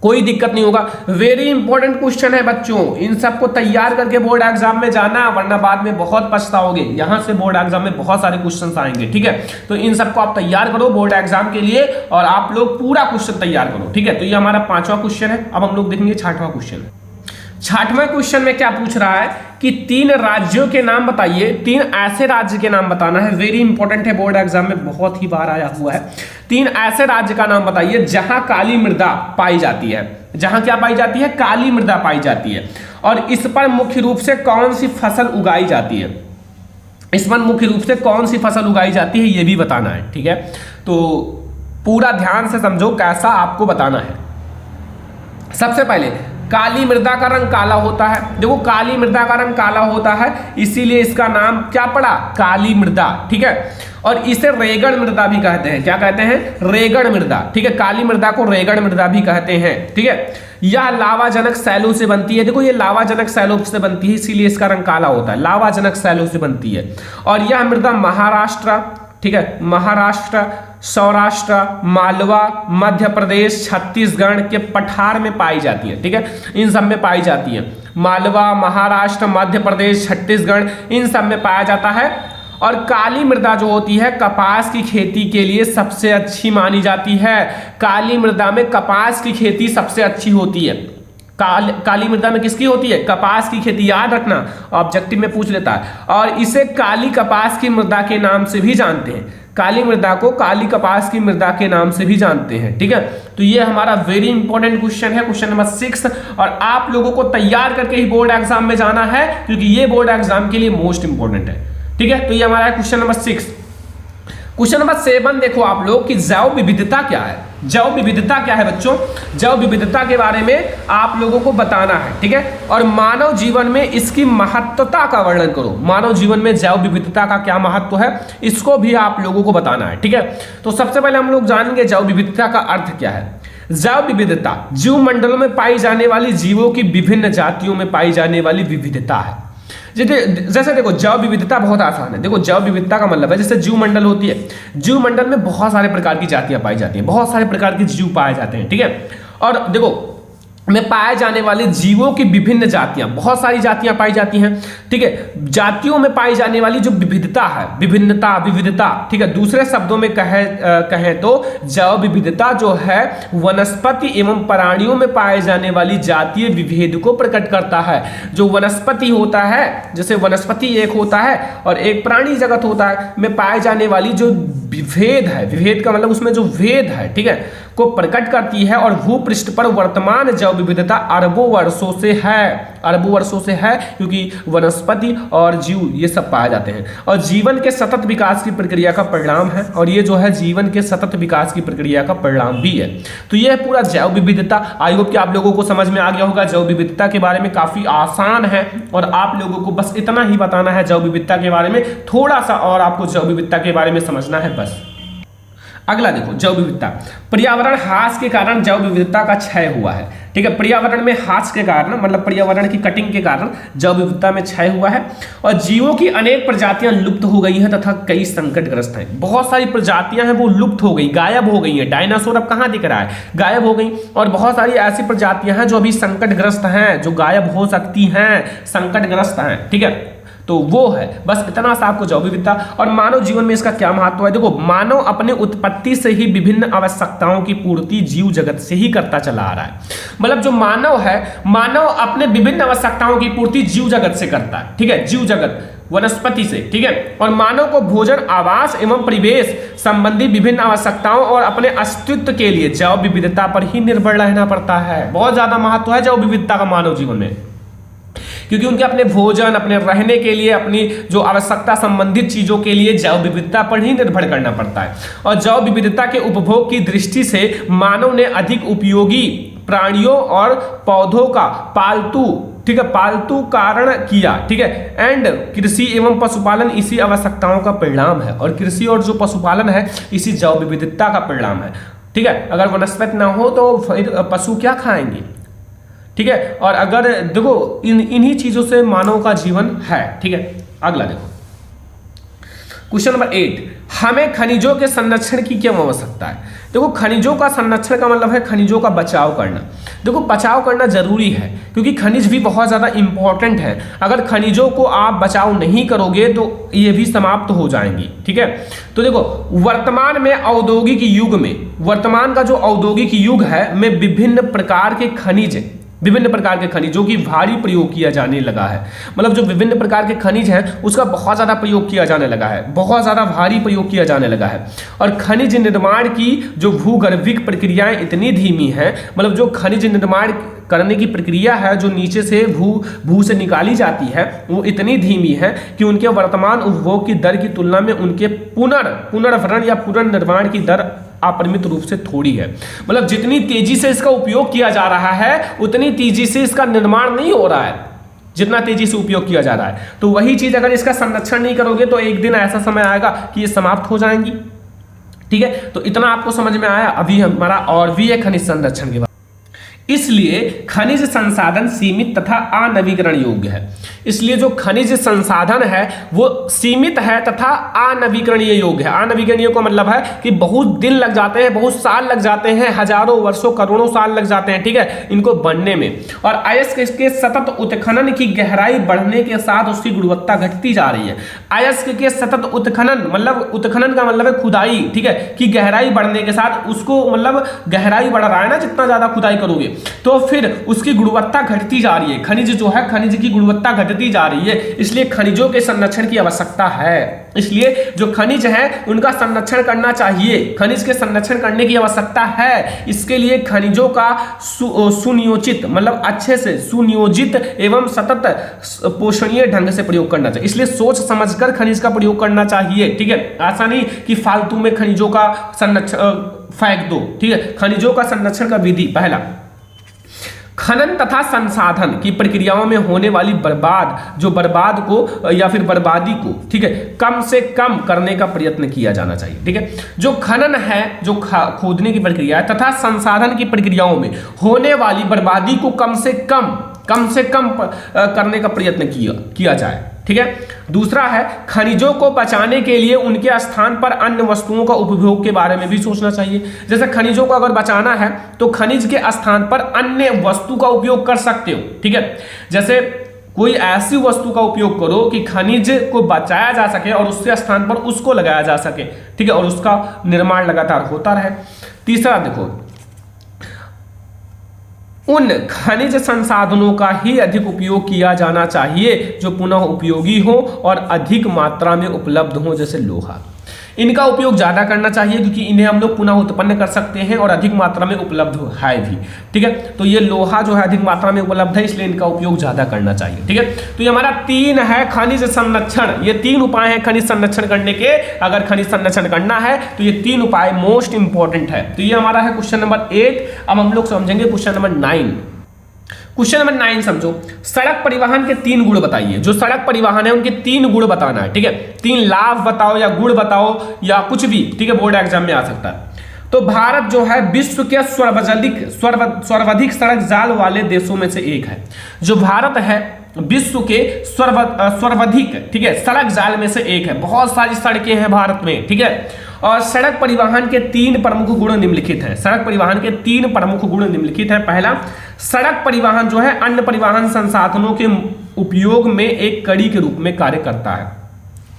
कोई दिक्कत नहीं होगा। वेरी इंपॉर्टेंट क्वेश्चन है बच्चों, इन सबको तैयार करके बोर्ड एग्जाम में जाना, वरना बाद में बहुत पछताओगे। यहां से बोर्ड एग्जाम में बहुत सारे क्वेश्चंस आएंगे, ठीक है। तो इन सबको आप तैयार करो बोर्ड एग्जाम के लिए और आप लोग पूरा क्वेश्चन तैयार करो, ठीक है। तो ये हमारा 5वां क्वेश्चन है। अब हम लोग देखेंगे 6वां क्वेश्चन। 6वें क्वेश्चन में क्या पूछ रहा है कि 3 राज्यों के नाम बताइए, 3 ऐसे राज्य के नाम बताना है। वेरी इंपॉर्टेंट है, बोर्ड एग्जाम में बहुत ही बार आया हुआ है। 3 ऐसे राज्य का नाम बताइए जहां काली मृदा पाई जाती है। जहां क्या पाई जाती है, काली मृदा पाई जाती है। और इस पर मुख्य रूप से कौन सी फसल उगाई जाती है, इस पर मुख्य रूप से कौन सी फसल उगाई जाती है, यह भी बताना है, ठीक है। तो पूरा ध्यान से समझो कैसा आपको बताना है। सबसे पहले काली मृदा का रंग काला होता है। देखो काली मृदा का रंग काला होता है, इसीलिए इसका नाम क्या पड़ा, काली मृदा, ठीक है। और इसे रेगड़ मृदा भी कहते हैं। क्या कहते हैं, रेगड़ मृदा, ठीक है। काली मृदा को रेगड़ मृदा भी कहते हैं, ठीक है। यह लावाजनक सैलों से बनती है। देखो ये लावाजनक सैलों से बनती है, इसीलिए इसका रंग काला होता है, लावाजनक सैलों से बनती है। और यह मृदा महाराष्ट्र, ठीक है, महाराष्ट्र, सौराष्ट्र, मालवा, मध्य प्रदेश, छत्तीसगढ़ के पठार में पाई जाती है, ठीक है। इन सब में पाई जाती है। मालवा, महाराष्ट्र, मध्य प्रदेश, छत्तीसगढ़, इन सब में पाया जाता है। और काली मृदा जो होती है कपास की खेती के लिए सबसे अच्छी मानी जाती है। काली मृदा में कपास की खेती सबसे अच्छी होती है। काली मृदा में किसकी होती है, कपास की खेती, याद रखना, ऑब्जेक्टिव में पूछ लेता है। और इसे काली कपास की मृदा के नाम से भी जानते हैं। काली मृदा को काली कपास की मृदा के नाम से भी जानते हैं। ठीक है, तो ये हमारा वेरी इंपॉर्टेंट क्वेश्चन है, क्वेश्चन नंबर 6, और आप लोगों को तैयार करके ही बोर्ड एग्जाम में जाना है, क्योंकि ये बोर्ड एग्जाम के लिए मोस्ट इंपॉर्टेंट है। ठीक है, तो ये हमारा है क्वेश्चन नंबर 6। क्वेश्चन नंबर 7 देखो आप लोग कि जैव विविधता क्या है। जैव विविधता क्या है बच्चों? जैव विविधता के बारे में आप लोगों को बताना है। ठीक है, और मानव जीवन में इसकी महत्वता का वर्णन करो। मानव जीवन में जैव विविधता का क्या महत्व है, इसको भी आप लोगों को बताना है। ठीक है, तो सबसे पहले हम लोग जानेंगे जैव विविधता का अर्थ क्या है। जैव विविधता जीव मंडलों में पाई जाने वाली जीवों की विभिन्न जातियों में पाई जाने वाली विविधता है। जैसे देखो, जैव विविधता बहुत आसान है। देखो, जैव विविधता का मतलब है जैसे जीव मंडल होती है, जीव मंडल में बहुत सारे प्रकार की जातियां पाई जाती हैं, बहुत सारे प्रकार के जीव पाए जाते हैं। ठीक है, और देखो में पाए जाने वाले जीवों की विभिन्न जातियां, बहुत सारी जातियां पाई जाती हैं। ठीक है, जातियों में पाई जाने वाली जो विविधता है, विविधता। ठीक है, दूसरे शब्दों में कहें तो जैव विविधता जो है वनस्पति एवं प्राणियों में पाए जाने वाली जातीय विभेद को प्रकट करता है। जो वनस्पति होता है, जैसे वनस्पति एक होता है और एक प्राणी जगत होता है, में पाए जाने वाली जो विभेद है, विभेद का मतलब उसमें जो भेद है, ठीक है, को प्रकट करती है। और भूपृष्ठ पर वर्तमान जैव विविधता अरबों वर्षों से है, क्योंकि वनस्पति और जीव ये सब पाए जाते हैं, और जीवन के सतत विकास की प्रक्रिया का परिणाम है। और ये जो है जीवन के सतत विकास की प्रक्रिया का परिणाम भी है। तो ये पूरा जैव विविधता, आई होप कि आप लोगों को समझ में आ गया होगा। जैव विविधता के बारे में काफी आसान है, और आप लोगों को बस इतना ही बताना है जैव विविधता के बारे में, थोड़ा सा और आपको जैव विविधता के बारे में समझना है बस। अगला देखो, जैव विविधता। पर्यावरण ह्रास के कारण जैव विविधता का क्षय हुआ है। ठीक है, पर्यावरण में ह्रास के कारण मतलब पर्यावरण की कटिंग के कारण जैव विविधता में क्षय हुआ है, और जीवों की अनेक प्रजातियां लुप्त हो गई हैं तथा कई संकटग्रस्त हैं। बहुत सारी प्रजातियां हैं वो लुप्त हो गई, गायब हो गई हैं। डायनासोर अब कहाँ दिख रहा है, गायब हो गई। और बहुत सारी ऐसी प्रजातियां हैं जो अभी संकटग्रस्त हैं, जो गायब हो सकती हैं, संकटग्रस्त हैं। ठीक है, तो वो है, बस इतना सा आपको जैव विविधता। और मानव जीवन में इसका क्या महत्व है? देखो, मानव अपने उत्पत्ति से ही विभिन्न आवश्यकताओं की पूर्ति जीव जगत से ही करता चला आ रहा है। मतलब जो मानव है, मानव अपने विभिन्न आवश्यकताओं की पूर्ति जीव जगत से करता है। ठीक है, जीव जगत वनस्पति से। ठीक है, और मानव को भोजन, आवास एवं परिवेश संबंधी विभिन्न आवश्यकताओं और अपने अस्तित्व के लिए जैव विविधता पर ही निर्भर रहना पड़ता है। बहुत ज्यादा महत्व है जैव विविधता का मानव जीवन में, क्योंकि उनके अपने भोजन, अपने रहने के लिए, अपनी जो आवश्यकता संबंधित चीजों के लिए जैव विविधता पर ही निर्भर करना पड़ता है। और जैव विविधता के उपभोग की दृष्टि से मानव ने अधिक उपयोगी प्राणियों और पौधों का पालतू कारण किया। ठीक है, एंड कृषि एवं पशुपालन इसी आवश्यकताओं का परिणाम है। और कृषि और जो पशुपालन है इसी जैव विविधता का परिणाम है। ठीक है, अगर वनस्पति ना हो तो फिर पशु क्या खाएंगे? ठीक है, और अगर देखो इन्हीं चीजों से मानव का जीवन है। ठीक है, अगला देखो, क्वेश्चन नंबर 8, हमें खनिजों के संरक्षण की क्या आवश्यकता है? देखो, खनिजों का संरक्षण का मतलब है खनिजों का बचाव करना। देखो, बचाव करना जरूरी है, क्योंकि खनिज भी बहुत ज्यादा इंपॉर्टेंट है। अगर खनिजों को आप बचाव नहीं करोगे तो ये भी समाप्त हो जाएंगी। ठीक है, तो देखो, वर्तमान में औद्योगिक युग में, वर्तमान का जो औद्योगिक युग है में विभिन्न प्रकार के खनिजों की भारी प्रयोग किया जाने लगा है। मतलब जो विभिन्न प्रकार के खनिज हैं उसका बहुत ज़्यादा प्रयोग किया जाने लगा है, बहुत ज़्यादा भारी प्रयोग किया जाने लगा है। और खनिज निर्माण की जो भूगर्भिक प्रक्रियाएं इतनी धीमी हैं, मतलब जो खनिज निर्माण करने की प्रक्रिया है जो नीचे से भू से निकाली जाती है, वो इतनी धीमी है कि उनके वर्तमान उपभोग की दर की तुलना में उनके पुनर्भरण या पुनर्निर्माण की दर अपरिमित रूप से थोड़ी है। मतलब जितनी तेजी से इसका उपयोग किया जा रहा है उतनी तेजी से इसका निर्माण नहीं हो रहा है, जितना तेजी से उपयोग किया जा रहा है। तो वही चीज अगर इसका संरक्षण नहीं करोगे तो एक दिन ऐसा समय आएगा कि ये समाप्त हो जाएंगी। ठीक है, तो इतना आपको समझ में आया। अभी हमारा और भी है खनिज संरक्षण के बारे। इसलिए खनिज संसाधन सीमित तथा अनवीकरण योग्य है। इसलिए जो खनिज संसाधन है वो सीमित है तथा अनवीकरणीय योग्य है। अनवीकरणीय का मतलब है कि बहुत दिन लग जाते हैं, बहुत साल लग जाते हैं, हजारों वर्षों करोड़ों साल लग जाते हैं। ठीक है, इनको बनने में। और अयस्क के सतत उत्खनन की गहराई बढ़ने के साथ उसकी गुणवत्ता घटती जा रही है। अयस्क के सतत उत्खनन मतलब उत्खनन का मतलब है खुदाई। ठीक है, कि गहराई बढ़ने के साथ उसको मतलब गहराई बढ़ रहा है ना, जितना ज्यादा खुदाई करोगे तो फिर उसकी गुणवत्ता घटती जा रही है। खनिज जो है, खनिज की गुणवत्ता घटती जा रही है, इसलिए खनिजों के संरक्षण की आवश्यकता है। इसलिए जो खनिज है उनका संरक्षण करना चाहिए, खनिज के संरक्षण करने की आवश्यकता है। इसके लिए खनिजों का सुनियोजित मतलब अच्छे से सुनियोजित एवं सतत पोषणीय ढंग से प्रयोग करना चाहिए। इसलिए सोच समझकर खनिज का प्रयोग करना चाहिए, ठीक है। ऐसा नहीं कि फालतू में खनिजों का संरक्षण फेंक दो, ठीक है। खनिजों का संरक्षण का विधि, पहला, खनन तथा संसाधन की प्रक्रियाओं में होने वाली बर्बाद को या फिर बर्बादी को, ठीक है, कम से कम करने का प्रयत्न किया जाना चाहिए, ठीक है। जो खनन है, जो खोदने की प्रक्रिया है, तथा संसाधन की प्रक्रियाओं में होने वाली बर्बादी को कम से कम करने का प्रयत्न किया जाए, ठीक है। दूसरा है, खनिजों को बचाने के लिए उनके स्थान पर अन्य वस्तुओं का उपभोग के बारे में भी सोचना चाहिए। जैसे खनिजों को अगर बचाना है तो खनिज के स्थान पर अन्य वस्तु का उपयोग कर सकते हो, ठीक है। जैसे कोई ऐसी वस्तु का उपयोग करो कि खनिज को बचाया जा सके और उसके स्थान पर उसको लगाया जा सके, ठीक है, और उसका निर्माण लगातार होता रहे। तीसरा देखो, उन खनिज संसाधनों का ही अधिक उपयोग किया जाना चाहिए जो पुनः उपयोगी हो और अधिक मात्रा में उपलब्ध हो, जैसे लोहा। इनका उपयोग ज्यादा करना चाहिए क्योंकि इन्हें हम लोग पुनः उत्पन्न कर सकते हैं और अधिक मात्रा में उपलब्ध है भी, ठीक है। तो ये लोहा जो है अधिक मात्रा में उपलब्ध है, इसलिए इनका उपयोग ज्यादा करना चाहिए, ठीक है। तो ये हमारा 3 है खनिज संरक्षण। ये 3 उपाय हैं खनिज संरक्षण करने के। अगर खनिज संरक्षण करना है तो ये 3 उपाय मोस्ट इंपॉर्टेंट है। तो ये हमारा है क्वेश्चन नंबर 8। अब हम लोग समझेंगे क्वेश्चन नंबर 9। क्वेश्चन नंबर 9 समझो, सड़क परिवहन के 3 गुण बताइए। जो सड़क परिवहन है उनके 3 गुण बताना है, ठीक है। 3 लाभ बताओ या गुण बताओ या कुछ भी, ठीक है, बोर्ड एग्जाम में आ सकता है। तो भारत जो है विश्व के सर्वाधिक सड़क जाल वाले देशों में से एक है। जो भारत है विश्व के सर्वाधिक, ठीक है, सड़क जाल में से एक है। बहुत सारी सड़कें हैं भारत में, ठीक है। और सड़क परिवहन के 3 प्रमुख गुण निम्नलिखित हैं। सड़क परिवहन के 3 प्रमुख गुण निम्नलिखित हैं। पहला, सड़क परिवहन जो है अन्य परिवहन संसाधनों के उपयोग में एक कड़ी के रूप में कार्य करता है।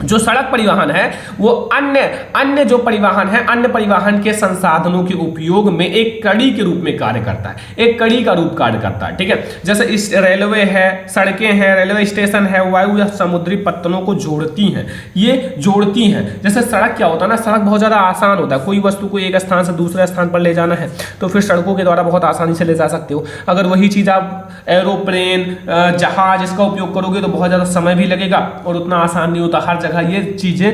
जो सड़क परिवहन है वो अन्य जो परिवहन है, अन्य परिवहन के संसाधनों के उपयोग में एक कड़ी के रूप में कार्य करता है, एक कड़ी का रूप कार्य करता है, ठीक है। जैसे इस रेलवे है, सड़कें हैं, रेलवे स्टेशन है, वायु या समुद्री पत्तनों को जोड़ती हैं, ये जोड़ती हैं। जैसे सड़क क्या होता है ना, सड़क बहुत ज़्यादा आसान होता है। कोई वस्तु को एक स्थान से दूसरे स्थान पर ले जाना है तो फिर सड़कों के द्वारा बहुत आसानी से ले जा सकते हो। अगर वही चीज़ आप एरोप्लेन, जहाज, इसका उपयोग करोगे तो बहुत ज़्यादा समय भी लगेगा और उतना आसान नहीं होता। हर जगह ये चीजें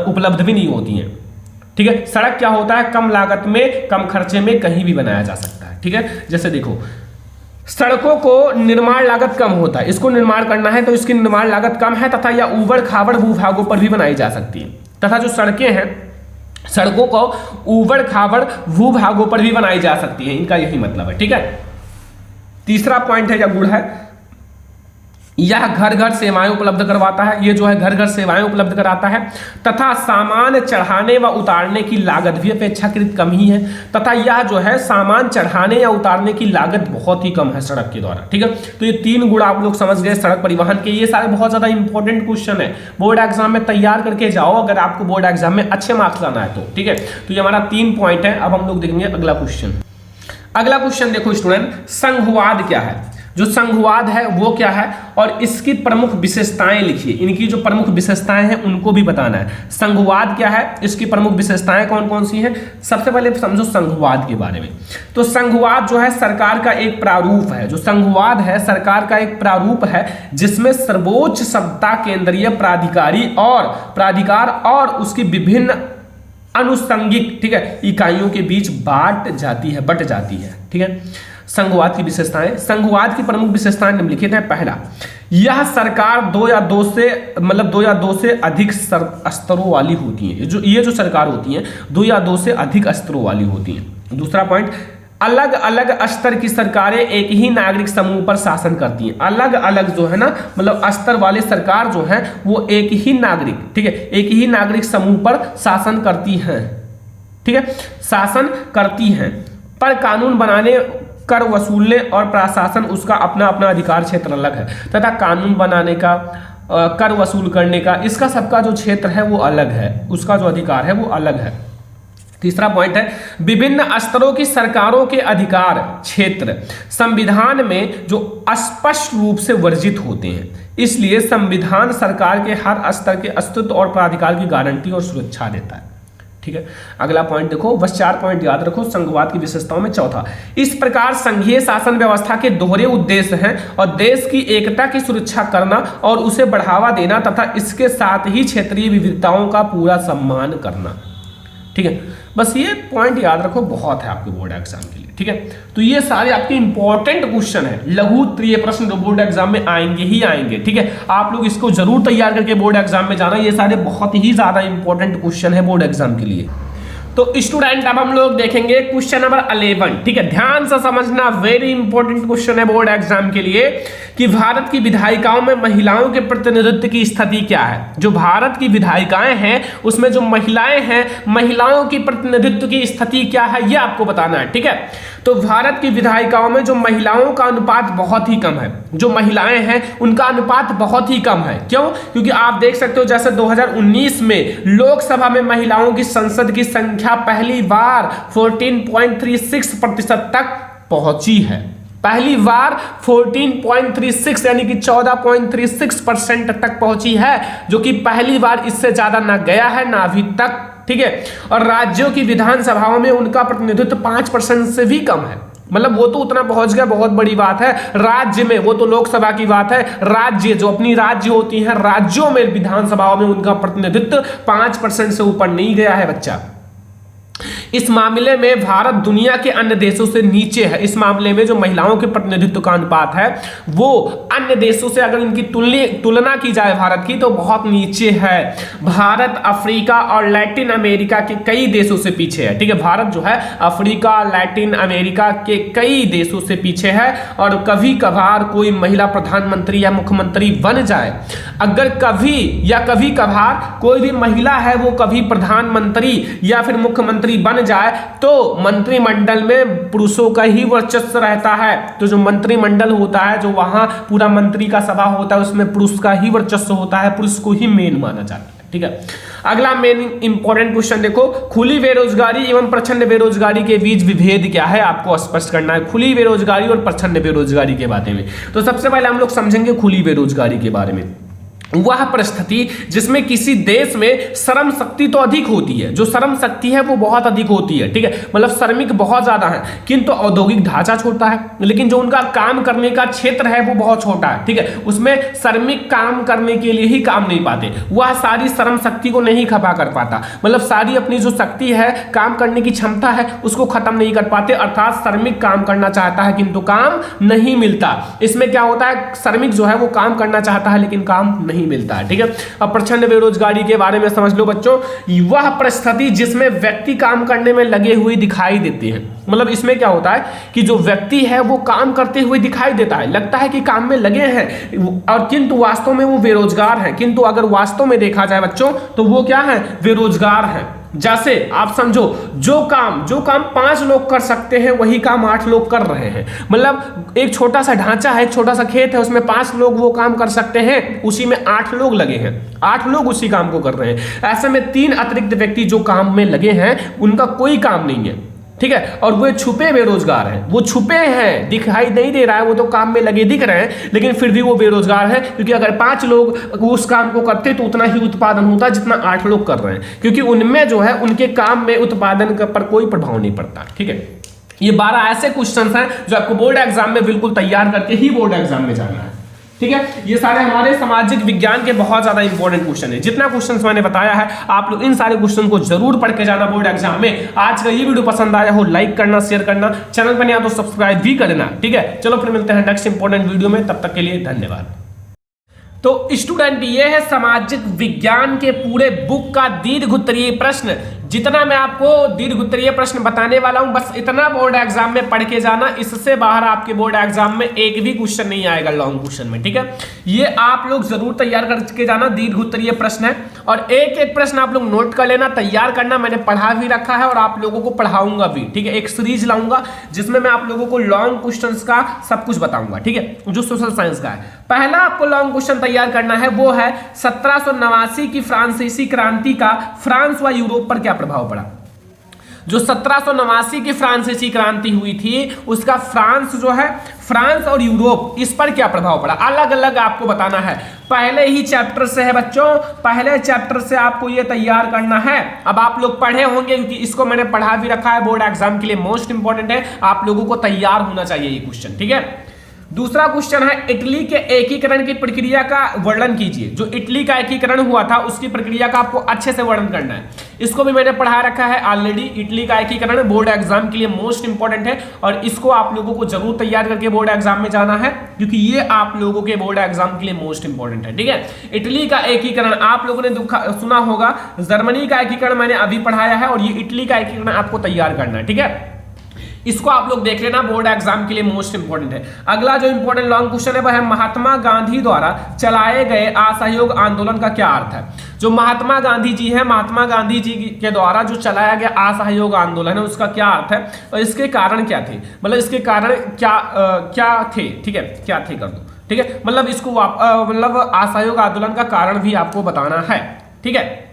उपलब्ध भी नहीं होती हैं, ठीक है। सड़क क्या होता है, कम लागत में, कम खर्चे में कहीं भी बनाया जा सकता है, ठीक है। जैसे देखो, सड़कों को निर्माण लागत कम होता है, इसको निर्माण करना है तो इसकी निर्माण लागत कम है तथा यह ऊबड़ खाबड़ भूभागों पर भी बनाई जा सकती है। तथा जो सड़कें हैं, सड़कों को ऊबड़ खाबड़ भूभागों पर भी बनाई जा सकती है, इनका यही मतलब है, ठीक है। तीसरा पॉइंट है या गुण है, यह घर घर सेवाएं उपलब्ध करवाता है। ये जो है घर घर सेवाएं उपलब्ध कराता है तथा सामान चढ़ाने व उतारने की लागत भी अपेक्षाकृत कम ही है। तथा यह जो है सामान चढ़ाने या उतारने की लागत बहुत ही कम है सड़क के द्वारा, ठीक है। तो ये 3 गुण आप लोग समझ गए सड़क परिवहन के। ये सारे बहुत ज्यादा इंपॉर्टेंट क्वेश्चन है, बोर्ड एग्जाम में तैयार करके जाओ अगर आपको बोर्ड एग्जाम में अच्छे मार्क्स लाना है तो, ठीक है। तो ये हमारा 3 पॉइंट है। अब हम लोग देखेंगे अगला क्वेश्चन। अगला क्वेश्चन देखो स्टूडेंट, संघवाद क्या है। जो संघवाद है वो क्या है और इसकी प्रमुख विशेषताएं लिखिए। इनकी जो प्रमुख विशेषताएं हैं उनको भी बताना है। संघवाद क्या है, इसकी प्रमुख विशेषताएं कौन कौन सी हैं। सबसे पहले समझो संघवाद के बारे में। तो संघवाद जो है सरकार का एक प्रारूप है। जो संघवाद है सरकार का एक प्रारूप है जिसमें सर्वोच्च सत्ता केंद्रीय प्राधिकार और उसकी विभिन्न अनुषंगिक, ठीक है, इकाइयों के बीच बट जाती है, ठीक है। संघवाद की विशेषताएं, संघवाद की प्रमुख विशेषताएं निम्नलिखित हैं। पहला, यह सरकार 2 या 2 से अधिक स्तरों वाली होती है। ये जो सरकार होती है 2 या 2 से अधिक स्तरों वाली होती है। दूसरा पॉइंट, अलग अलग स्तर की सरकारें एक ही नागरिक समूह पर शासन करती हैं। अलग अलग जो है ना, मतलब स्तर वाले सरकार जो है वो एक ही नागरिक, ठीक है, एक ही नागरिक समूह पर शासन करती हैं, ठीक है, शासन करती हैं। पर कानून बनाने, कर वसूलने और प्रशासन उसका अपना अपना अधिकार क्षेत्र अलग है। तथा कानून बनाने का, कर वसूल करने का, इसका सबका जो क्षेत्र है वो अलग है, उसका जो अधिकार है वो अलग है। तीसरा पॉइंट है विभिन्न स्तरों की सरकारों के अधिकार क्षेत्र संविधान में जो स्पष्ट रूप से वर्जित होते हैं, इसलिए संविधान सरकार के हर स्तर के अस्तित्व और प्राधिकार की गारंटी और सुरक्षा देता है। ठीक है, अगला पॉइंट देखो, बस 4 पॉइंट याद रखो संघवाद की विशेषताओं में। चौथा, इस प्रकार संघीय शासन व्यवस्था के दोहरे उद्देश्य हैं और देश की एकता की सुरक्षा करना और उसे बढ़ावा देना तथा इसके साथ ही क्षेत्रीय विविधताओं का पूरा सम्मान करना। ठीक है, बस ये पॉइंट याद रखो, बहुत है आपके बोर्ड एग्जाम के लिए। ठीक है, तो ये सारे आपके इंपॉर्टेंट क्वेश्चन है, लघु उत्तरीय प्रश्न जो बोर्ड एग्जाम में आएंगे ही आएंगे। ठीक है, आप लोग इसको जरूर तैयार करके बोर्ड एग्जाम में जाना, ये सारे बहुत ही ज्यादा इंपॉर्टेंट क्वेश्चन है बोर्ड एग्जाम के लिए। तो स्टूडेंट अब हम लोग देखेंगे क्वेश्चन नंबर 11। ठीक है, ध्यान से समझना, वेरी इंपॉर्टेंट क्वेश्चन है बोर्ड एग्जाम के लिए कि भारत की विधायिकाओं में महिलाओं के प्रतिनिधित्व की स्थिति क्या है। जो भारत की विधायिकाएं हैं उसमें जो महिलाएं हैं, महिलाओं की प्रतिनिधित्व की स्थिति क्या है, यह आपको बताना है। ठीक है, तो भारत की विधायिकाओं में जो महिलाओं का अनुपात बहुत ही कम है, जो महिलाएं हैं उनका अनुपात बहुत ही कम है। क्यों? क्योंकि आप देख सकते हो जैसे 2019 में लोकसभा में महिलाओं की संसद की संख्या पहली बार 14.36% तक पहुंची है। पहली बार 14.36 यानी कि 14.36% तक पहुंची है, जो कि पहली बार, इससे ज्यादा ना गया है ना अभी तक। ठीक है, और राज्यों की विधानसभाओं में उनका प्रतिनिधित्व 5% से भी कम है। मतलब वो तो उतना पहुंच गया, बहुत बड़ी बात है। राज्य में, वो तो लोकसभा की बात है, राज्य जो अपनी राज्य होती हैं, राज्यों में विधानसभाओं में उनका प्रतिनिधित्व 5% से ऊपर नहीं गया है बच्चा। इस मामले में भारत दुनिया के अन्य देशों से नीचे है। इस मामले में जो महिलाओं के प्रतिनिधित्व का अनुपात है वो अन्य देशों से अगर इनकी तुलना की जाए भारत की, तो बहुत नीचे है। भारत अफ्रीका और लैटिन अमेरिका के कई देशों से पीछे है। ठीक है, भारत जो है अफ्रीका, लैटिन अमेरिका के कई देशों से पीछे है। और कभी कभार कोई महिला प्रधानमंत्री या मुख्यमंत्री बन जाए, अगर कभी या कभी कभार कोई भी महिला है वो कभी प्रधानमंत्री या फिर मुख्यमंत्री बन जाए, तो मंत्रिमंडल में पुरुषों का ही वर्चस्व रहता है। तो जो मंत्रिमंडल होता है, जो वहां पूरा मंत्री का सभा होता है, उसमें पुरुष का ही वर्चस्व होता है, पुरुष को ही मेन माना जाता है। ठीक है, अगला मेन इंपॉर्टेंट क्वेश्चन देखो, खुली बेरोजगारी एवं प्रच्छन्न बेरोजगारी के बीच विभेद क्या है, आपको स्पष्ट करना है खुली बेरोजगारी और प्रच्छन्न बेरोजगारी के बारे में। तो सबसे पहले हम लोग समझेंगे खुली बेरोजगारी के बारे में। वह परिस्थिति जिसमें किसी देश में श्रम शक्ति तो अधिक होती है, जो श्रम शक्ति है वो बहुत अधिक होती है। ठीक है, मतलब श्रमिक बहुत ज्यादा है, किंतु औद्योगिक ढांचा छोटा है, लेकिन जो उनका काम करने का क्षेत्र है वो बहुत छोटा है। ठीक है, उसमें श्रमिक काम करने के लिए ही काम नहीं पाते, वह सारी श्रम शक्ति को नहीं खपा कर पाता, मतलब सारी अपनी जो शक्ति है, काम करने की क्षमता है, उसको खत्म नहीं कर पाते। अर्थात श्रमिक काम करना चाहता है किंतु काम नहीं मिलता। इसमें क्या होता है, श्रमिक जो है वो काम करना चाहता है लेकिन काम नहीं मिलता है। ठीक है, अब प्रच्छन्न बेरोजगारी के बारे में समझ लो बच्चों, वह परिस्थिति जिसमें व्यक्ति काम करने में लगे हुए दिखाई देते हैं। मतलब इसमें क्या होता है कि जो व्यक्ति है वो काम करते हुए दिखाई देता है, लगता है कि काम में लगे हैं, और किंतु वास्तव में वो बेरोजगार है। किंतु अगर वास्तव में देखा जाए बच्चों, तो वो क्या है, बेरोजगार है। जैसे आप समझो, जो काम 5 लोग कर सकते हैं वही काम 8 लोग कर रहे हैं। मतलब एक छोटा सा ढांचा है, एक छोटा सा खेत है, उसमें 5 लोग वो काम कर सकते हैं, उसी में 8 लोग लगे हैं, 8 लोग उसी काम को कर रहे हैं। ऐसे में 3 अतिरिक्त व्यक्ति जो काम में लगे हैं उनका कोई काम नहीं है। ठीक है, और वो छुपे बेरोजगार हैं, वो छुपे हैं, दिखाई नहीं दे रहा है, वो तो काम में लगे दिख रहे हैं, लेकिन फिर भी वो बेरोजगार है। क्योंकि अगर 5 लोग उस काम को करते तो उतना ही उत्पादन होता जितना 8 लोग कर रहे हैं, क्योंकि उनमें जो है उनके काम में उत्पादन पर कोई प्रभाव नहीं पड़ता। ठीक है, ये 12 ऐसे क्वेश्चन हैं जो आपको बोर्ड एग्जाम में बिल्कुल तैयार करके ही बोर्ड एग्जाम में जाना है। ठीक है, ये सारे हमारे सामाजिक विज्ञान के बहुत ज्यादा इंपॉर्टेंट क्वेश्चन है। जितना क्वेश्चंस मैंने बताया है, आप लोग इन सारे क्वेश्चन को जरूर पढ़ के जाना बोर्ड एग्जाम में। आज का ये वीडियो पसंद आया हो, लाइक करना, शेयर करना, चैनल पर नया तो सब्सक्राइब भी कर देना। ठीक है, चलो फिर मिलते हैं नेक्स्ट इंपॉर्टेंट वीडियो में, तब तक के लिए धन्यवाद। तो स्टूडेंट, ये है सामाजिक विज्ञान के पूरे बुक का दीर्घ उत्तरीय प्रश्न। जितना मैं आपको दीर्घ उत्तरीय प्रश्न बताने वाला हूं, बस इतना बोर्ड एग्जाम में पढ़ के जाना। इससे बाहर आपके बोर्ड एग्जाम में एक भी क्वेश्चन नहीं आएगा लॉन्ग क्वेश्चन में। ठीक है, ये आप लोग जरूर तैयार करके जाना, दीर्घ उत्तरीय प्रश्न है। और एक एक प्रश्न आप लोग नोट कर लेना, तैयार करना। मैंने पढ़ा भी रखा है और आप लोगों को पढ़ाऊंगा भी। ठीक है, एक सीरीज लाऊंगा जिसमें मैं आप लोगों को लॉन्ग क्वेश्चंस का सब कुछ बताऊंगा। ठीक है, जो सोशल साइंस का है। पहला आपको लॉन्ग क्वेश्चन तैयार करना है, वो है 1789 की फ्रांसीसी क्रांति का फ्रांस व यूरोप पर क्या प्रभाव पड़ा। जो 1789 की फ्रांसीसी क्रांति हुई थी उसका फ्रांस जो है, फ्रांस और यूरोप इस पर क्या प्रभाव पड़ा, अलग अलग आपको बताना है। पहले ही चैप्टर से है बच्चों, पहले चैप्टर से आपको ये तैयार करना है। अब आप लोग पढ़े होंगे क्योंकि इसको मैंने पढ़ा भी रखा है, बोर्ड एग्जाम के लिए मोस्ट इंपॉर्टेंट है, आप लोगों को तैयार होना चाहिए ये क्वेश्चन, ठीक है। दूसरा क्वेश्चन है इटली के एकीकरण की प्रक्रिया का वर्णन कीजिए। जो इटली का एकीकरण हुआ था उसकी प्रक्रिया का आपको अच्छे से वर्णन करना है। इसको भी मैंने पढ़ा रखा है ऑलरेडी। इटली का एकीकरण बोर्ड एग्जाम के लिए मोस्ट इंपॉर्टेंट है और इसको आप लोगों को जरूर तैयार करके बोर्ड एग्जाम में जाना है क्योंकि ये आप लोगों के बोर्ड एग्जाम के लिए मोस्ट इंपॉर्टेंट है, ठीक है। इटली का एकीकरण आप लोगों ने सुना होगा, जर्मनी का एकीकरण मैंने अभी पढ़ाया है और ये इटली का एकीकरण आपको तैयार करना है, ठीक है। इसको आप लोग देख लेना, बोर्ड एग्जाम के लिए मोस्ट इंपॉर्टेंट है। अगला जो इंपॉर्टेंट लॉन्ग क्वेश्चन है वह है महात्मा गांधी द्वारा चलाए गए असहयोग आंदोलन का क्या अर्थ है। जो महात्मा गांधी जी हैं, महात्मा गांधी जी के द्वारा जो चलाया गया असहयोग आंदोलन है उसका क्या अर्थ है और इसके कारण क्या थे, मतलब इसके कारण क्या थे, ठीक है, क्या थे कर दो, ठीक है। मतलब इसको मतलब असहयोग आंदोलन का कारण भी आपको बताना है, ठीक है।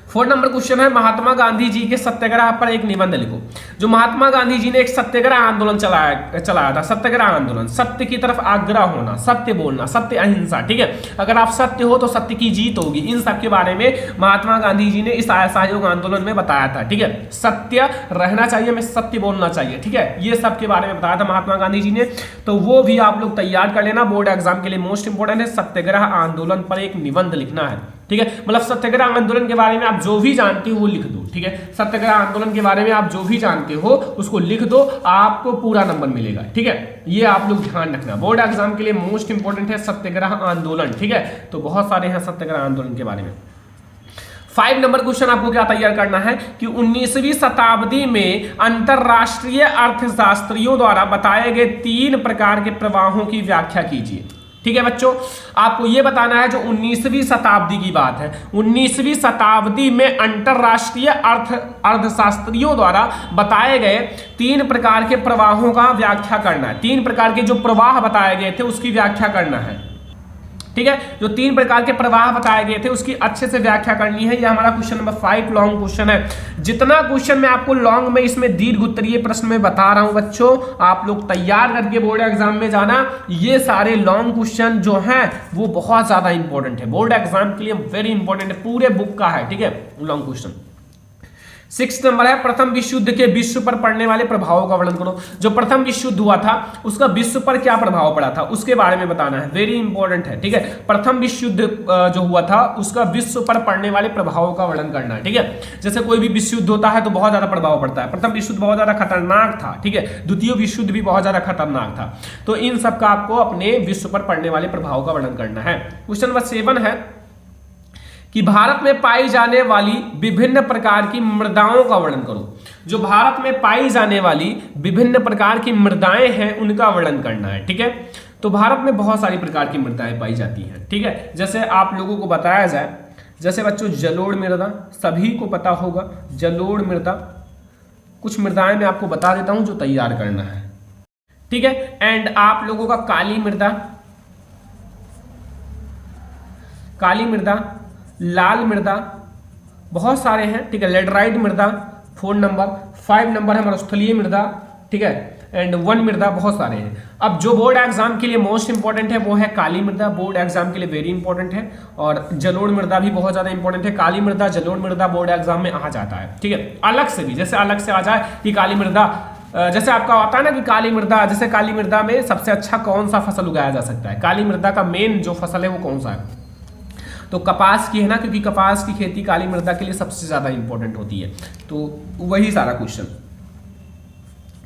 4 नंबर क्वेश्चन है महात्मा गांधी जी के सत्याग्रह पर एक निबंध लिखो। जो महात्मा गांधी जी ने एक सत्याग्रह आंदोलन चलाया था, सत्याग्रह आंदोलन, सत्य की तरफ आग्रह होना, सत्य बोलना, सत्य अहिंसा, ठीक है। अगर आप सत्य हो तो सत्य की जीत होगी, इन सब के बारे में महात्मा गांधी जी ने इस असहयोग आंदोलन में बताया था, ठीक है। सत्य रहना चाहिए, हमें सत्य बोलना चाहिए, ठीक है, ये सब के बारे में बताया था महात्मा गांधी जी ने, तो वो भी आप लोग तैयार कर लेना, बोर्ड एग्जाम के लिए मोस्ट इंपॉर्टेंट है। सत्याग्रह आंदोलन पर एक निबंध लिखना है, ठीक है। मतलब सत्याग्रह आंदोलन के बारे में आप जो भी जानते हो वो लिख दो, ठीक है। सत्याग्रह आंदोलन के बारे में आप जो भी जानते हो उसको लिख दो, आपको पूरा नंबर मिलेगा, ठीक है। ये आप लोग ध्यान रखना, बोर्ड एग्जाम के लिए मोस्ट इंपॉर्टेंट है सत्याग्रह आंदोलन, ठीक है। तो बहुत सारे हैं सत्याग्रह आंदोलन के बारे में। 5 नंबर क्वेश्चन आपको क्या तैयार करना है कि 19वीं शताब्दी में अंतरराष्ट्रीय अर्थशास्त्रियों द्वारा बताए गए 3 प्रकार के प्रवाहों की व्याख्या कीजिए, ठीक है बच्चों। आपको यह बताना है जो 19वीं शताब्दी की बात है, 19वीं शताब्दी में अंतरराष्ट्रीय अर्थशास्त्रियों द्वारा बताए गए 3 प्रकार के प्रवाहों का व्याख्या करना है। 3 प्रकार के जो प्रवाह बताए गए थे उसकी व्याख्या करना है, ठीक है। जो 3 प्रकार के प्रवाह बताए गए थे उसकी अच्छे से व्याख्या करनी है। यह हमारा क्वेश्चन नंबर 5 लॉन्ग क्वेश्चन है। जितना क्वेश्चन मैं आपको लॉन्ग में इसमें दीर्घ उत्तरीय प्रश्न में बता रहा हूं बच्चों, आप लोग तैयार करके बोर्ड एग्जाम में जाना। ये सारे लॉन्ग क्वेश्चन जो हैं वो बहुत ज्यादा इंपॉर्टेंट है, बोर्ड एग्जाम के लिए वेरी इंपॉर्टेंट है, पूरे बुक का है, ठीक है, लॉन्ग क्वेश्चन। 6 नंबर है प्रथम विश्व युद्ध के विश्व पर पड़ने वाले प्रभावों का वर्णन करो। जो प्रथम विश्व युद्ध हुआ था उसका विश्व पर क्या प्रभाव पड़ा था उसके बारे में बताना है, वेरी इंपॉर्टेंट है, ठीक है। प्रथम विश्व युद्ध जो हुआ था उसका विश्व पर पड़ने वाले प्रभावों का वर्णन करना है, ठीक है। जैसे कोई भी विश्व युद्ध होता है तो बहुत ज्यादा प्रभाव पड़ता है। प्रथम विश्व युद्ध बहुत ज्यादा खतरनाक था, ठीक है। द्वितीय विश्व युद्ध भी बहुत ज्यादा खतरनाक था। तो इन सब का आपको अपने विश्व पर पड़ने वाले प्रभाव का वर्णन करना है। क्वेश्चन नंबर 7 है कि भारत में पाई जाने वाली विभिन्न प्रकार की मृदाओं का वर्णन करो। जो भारत में पाई जाने वाली विभिन्न प्रकार की मृदाएं हैं उनका वर्णन करना है, ठीक है। तो भारत में बहुत सारी प्रकार की मृदाएं पाई जाती हैं, ठीक है। जैसे आप लोगों को बताया जाए, जैसे बच्चों जलोढ़ मृदा सभी को पता होगा, जलोढ़ मृदा, कुछ मृदाएं मैं आपको बता देता हूं जो तैयार करना है, ठीक है। एंड आप लोगों का काली मृदा, काली मृदा, लाल मृदा, बहुत सारे हैं, ठीक है। लेटराइट मृदा 4 नंबर, 5 नंबर है हमारा स्थलीय मृदा, ठीक है। एंड 1 मृदा, बहुत सारे हैं। अब जो बोर्ड एग्जाम के लिए मोस्ट इंपॉर्टेंट है वो है काली मृदा, बोर्ड एग्जाम के लिए वेरी इंपॉर्टेंट है। और जलोढ़ मृदा भी बहुत ज्यादा इंपॉर्टेंट है। काली मृदा, जलोढ़ मृदा बोर्ड एग्जाम में आ जाता है, ठीक है। अलग से भी, जैसे अलग से आ जाए कि काली मृदा, जैसे आपका होता है ना कि काली मृदा, जैसे काली मृदा में सबसे अच्छा कौन सा फसल उगाया जा सकता है, काली मृदा का मेन जो फसल है वो कौन सा है, तो कपास की है ना, क्योंकि कपास की खेती काली मृदा के लिए सबसे ज्यादा इंपॉर्टेंट होती है। तो वही सारा क्वेश्चन,